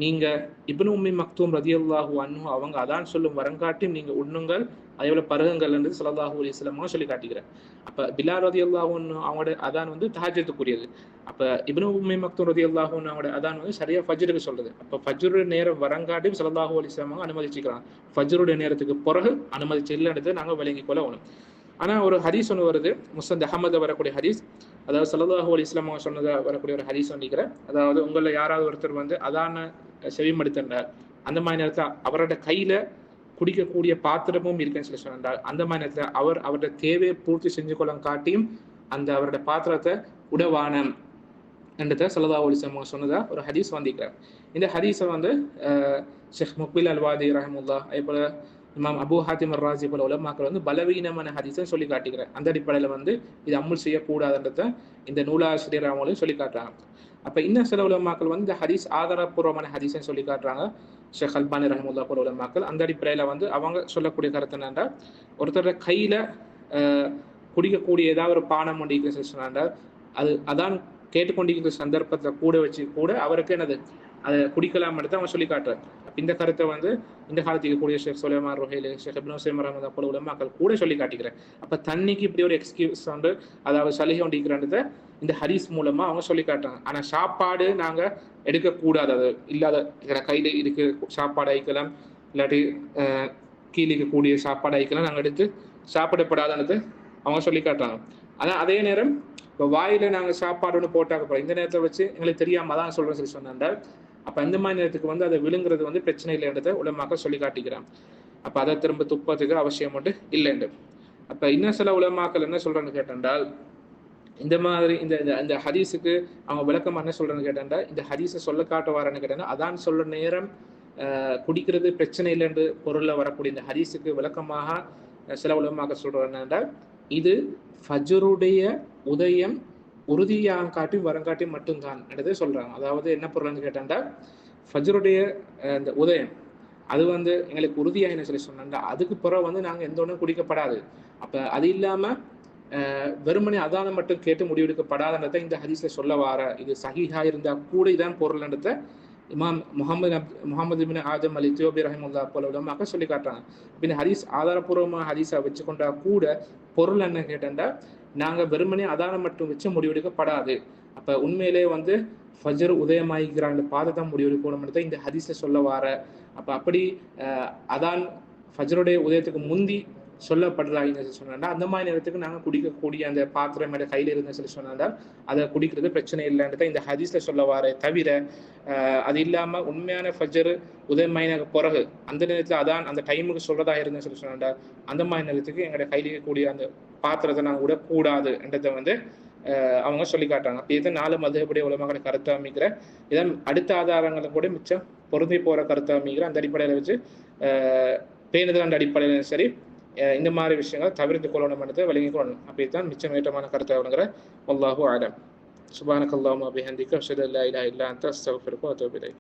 நீங்க இப்னு உம்மி மக்தூம் ரலியல்லாஹு அன்ஹு அவங்க அதான் சொல்லும் வரங்காட்டி நீங்க உண்ணுங்கள், அதே போல பருகுங்கள் என்று ஸல்லல்லாஹு அலைஹி வஸல்லம் சொல்லி காட்டுகிறேன். அப்ப பிலால் ரலியல்லாஹு அன்ஹு அவங்களோட அதான் வந்து தஹஜ்ஜுக்குரியது. அப்ப இப்னு உம்மி மக்தூம் ரலியல்லாஹு அன்ஹு அவங்களோட அதான் வந்து சரியா ஃபஜ்ருக்கு சொல்றது. அப்ப ஃபஜ்ரு நேரம் வரங்காட்டி ஸல்லல்லாஹு அலைஹி வஸல்லம் அனுமதிச்சுக்கிறாங்க. ஃபஜ்ருடைய நேரத்துக்கு பிறகு அனுமதிச்சு இல்லைன்றதை நாங்க விளங்கி கொள்ள வேணும். ஆனா ஒரு ஹதீஸ் ஒன்று வருது, முஸ்னத் அஹ்மது வரக்கூடிய ஹதீஸ், அதாவது ஸல்லல்லாஹு அலைஹி வஸல்லம் சொன்னதா வரக்கூடிய ஒரு ஹதீஸ் வந்துக்கிறேன். அதாவது உங்களை யாராவது ஒருத்தர் வந்து அதான செவிமடுத்தார், அந்த மாதிரி நேரத்தில் அவரோட கையில குடிக்கக்கூடிய பாத்திரமும் இருக்குன்னு சொல்லி சொன்னார். அந்த மாதிரி நேரத்தில் அவரோட தேவையை பூர்த்தி செஞ்சு கொள்ள காட்டியும் அந்த அவரோட பாத்திரத்தை உடவானம் என்றதை ஸல்லல்லாஹு அலைஹி வஸல்லம் சொன்னதா ஒரு ஹதீஸ் வந்திருக்கிறார். இந்த ஹதீஸை வந்து ஷேக் முக்பில் அல்வாதி ரஹ்மத்துல்லாஹ், அதே போல இமாம் அபு ஹாத்திம் அர்-ராஸி போல உலமாக்கள் வந்து பலவீனமான ஹதீஸை சொல்லி காட்டுகிறார். அந்த அடிப்படையில் வந்து இது அமுல் செய்யக்கூடாதுன்றதை இந்த நூலாசிரியர் அவங்களையும் சொல்லி காட்டுறாங்க. அப்போ இன்னும் சில உலமாக்கள் வந்து இந்த ஹதீஸ் ஆதாரப்பூர்வமான ஹதீஸை சொல்லி காட்டுறாங்க. ஷேக் அல்பானி ரஹ்மத்துல்லாஹ் போல உலமாக்கள் அந்த அடிப்படையில் வந்து அவங்க சொல்லக்கூடிய கருத்து என்னென்னா, ஒருத்தரோட கையில குடிக்கக்கூடிய ஏதாவது ஒரு பானம் ஒன்று சொன்னாண்டா அதான் கேட்டுக்கொண்டிருக்கிற சந்தர்ப்பத்தை கூட வச்சு கூட அவருக்கு என்னது அதை குடிக்கலாம் எடுத்து அவன் சொல்லி காட்டுறாரு. இந்த கருத்தை வந்து இந்த காலத்துக்கு கூடிய ஷேக் சுலைமான் ருஹைலி, ஷேக் இப்னு உஸைமின் ரஹ்மத்துல்லாஹி போல உலமாக்கள் கூட சொல்லி காட்டிக்கிறேன். அப்போ தண்ணிக்கு இப்படி ஒரு எக்ஸ்கியூஸ் வந்து அதாவது சலுகை ஒண்டிக்கிறன்றதை இந்த ஹதீஸ் மூலமா அவங்க சொல்லி காட்டுறாங்க. ஆனா சாப்பாடு நாங்க எடுக்கக்கூடாது, அது இல்லாத கையில இருக்கு சாப்பாடு ஐக்கலாம், இல்லாட்டி கீழே கூடிய சாப்பாடு ஐக்கலாம் நாங்கள் எடுத்து சாப்பிடப்படாதது அவங்க சொல்லி காட்டுறாங்க. ஆனா அதே நேரம் இப்போ வாயில நாங்கள் சாப்பாடு ஒன்று போட்டாக்க போகிறோம், இந்த நேரத்தை வச்சு எங்களுக்கு தெரியாம அதான் சொல்றேன்னு சொல்லி சொன்னாண்டா, அப்போ இந்த மாதிரி நேரத்துக்கு வந்து அதை விழுங்குறது வந்து பிரச்சனை இல்லைன்றதை உலமாக்கள் சொல்லி காட்டிக்கிறான். அப்போ அதை திரும்ப துப்பத்துக்கு அவசியம் மட்டும் இல்லைன்று. அப்போ இன்னும் சில உலமாக்கள் என்ன சொல்றேன்னு கேட்டால், இந்த மாதிரி இந்த ஹதீஸுக்கு அவங்க விளக்கம் என்ன சொல்றேன்னு கேட்டாண்டா, இந்த ஹதீஸை சொல்ல காட்ட வரேன்னு கேட்டாங்கன்னா அதான் சொல்ற நேரம் குடிக்கிறது பிரச்சனை இல்லைன்று பொருளில் வரக்கூடிய இந்த ஹதீஸுக்கு விளக்கமாக சில உலமாக்கள் சொல்றேன்னா, இது ஃபஜ்ருடைய உதயம் உறுதியாக காட்டி வரங்காட்டி மட்டும்தான் என்றதை சொல்றாங்க. அதாவது என்ன பொருள்னு கேட்டாண்டா, ஃபஜ்ருடைய இந்த உதயம் அது வந்து எங்களுக்கு உறுதியாக என்ன சொல்லி சொன்னா, அதுக்கு பிறகு வந்து நாங்கள் எந்த ஒன்றும் குடிக்கப்படாது. அப்போ அது இல்லாமல் வெறுமனே அதான மட்டும் கேட்டு முடிவெடுக்கப்படாதன்றதை இந்த ஹதீஸ்ல சொல்ல வார, இது சஹீஹா இருந்தா கூட இதான் பொருள்ன்றதை இமாம் முகமது இப்னு ஆதம் அல் இத்தியோபி ரஹிமத்துல்லாஹ் போல உலமாக்கள் சொல்லி காட்டுறாங்க. இந்த ஹதீஸ் ஆதாரபூர்வமான ஹதீஸா வச்சுக்கொண்டா கூட பொருள் என்ன கேட்டா, நாங்க வெறுமனே அதான மட்டும் வச்சு முடிவெடுக்கப்படாது. அப்ப உண்மையிலே வந்து ஃபஜ்ர் உதயமாகிக்கிறாங்க பார்த்து தான் முடிவெடுக்கணும்ன்றதை இந்த ஹதீஸ்ல சொல்ல வார. அப்ப அப்படி அதான் ஃபஜ்ருடைய உதயத்துக்கு முந்தி சொல்லப்படுறாங்கன்னு சொன்னா, அந்த மாதிரி நேரத்துக்கு நாங்கள் குடிக்கக்கூடிய அந்த பாத்திரம் கையில் இருந்த சொல்லி சொன்னா அதை குடிக்கிறது பிரச்சனை இல்லைன்றதை இந்த ஹதீஸ்ல சொல்ல வார. தவிர அது இல்லாம உண்மையான ஃபஜ்ர் உதயமாயின பிறகு அந்த நேரத்தில் அதான் அந்த டைமுக்கு சொல்றதா இருந்தேன்னு சொல்லி சொன்னா, அந்த மாதிரி நேரத்துக்கு எங்களோட கையில் இருக்கக்கூடிய அந்த பாத்திரத்தை நாங்கள் விடக்கூடாது என்றதை வந்து அவங்க சொல்லி காட்டுறாங்க. இது 4 மதுஹபுடைய உலமாக்களை கருத்து அமைக்கிற இதான் அடுத்த ஆதாரங்களை கூட மிச்சம் பொருந்தி போற கருத்து அமைக்கிற அந்த அடிப்படையில வச்சு பேணுதல் அந்த அடிப்படையிலும் சரி, இந்த மாதிரி விஷயங்களை தவிர்த்து கொள்ளணும் என்பதை விளங்கிக் கொள்ளணும். அப்படித்தான் மிச்சம் ஏற்றமான கருத்தை அவனுங்கிற வல்லாஹு ஆலம். சுபானக் அல்லாஹும்ம பிஹம்திக அஷ்ஹது அல்லா இலாஹா இல்லா அன்த அஸ்தக்ஃபிருக வ அத்தூபு இலைக்.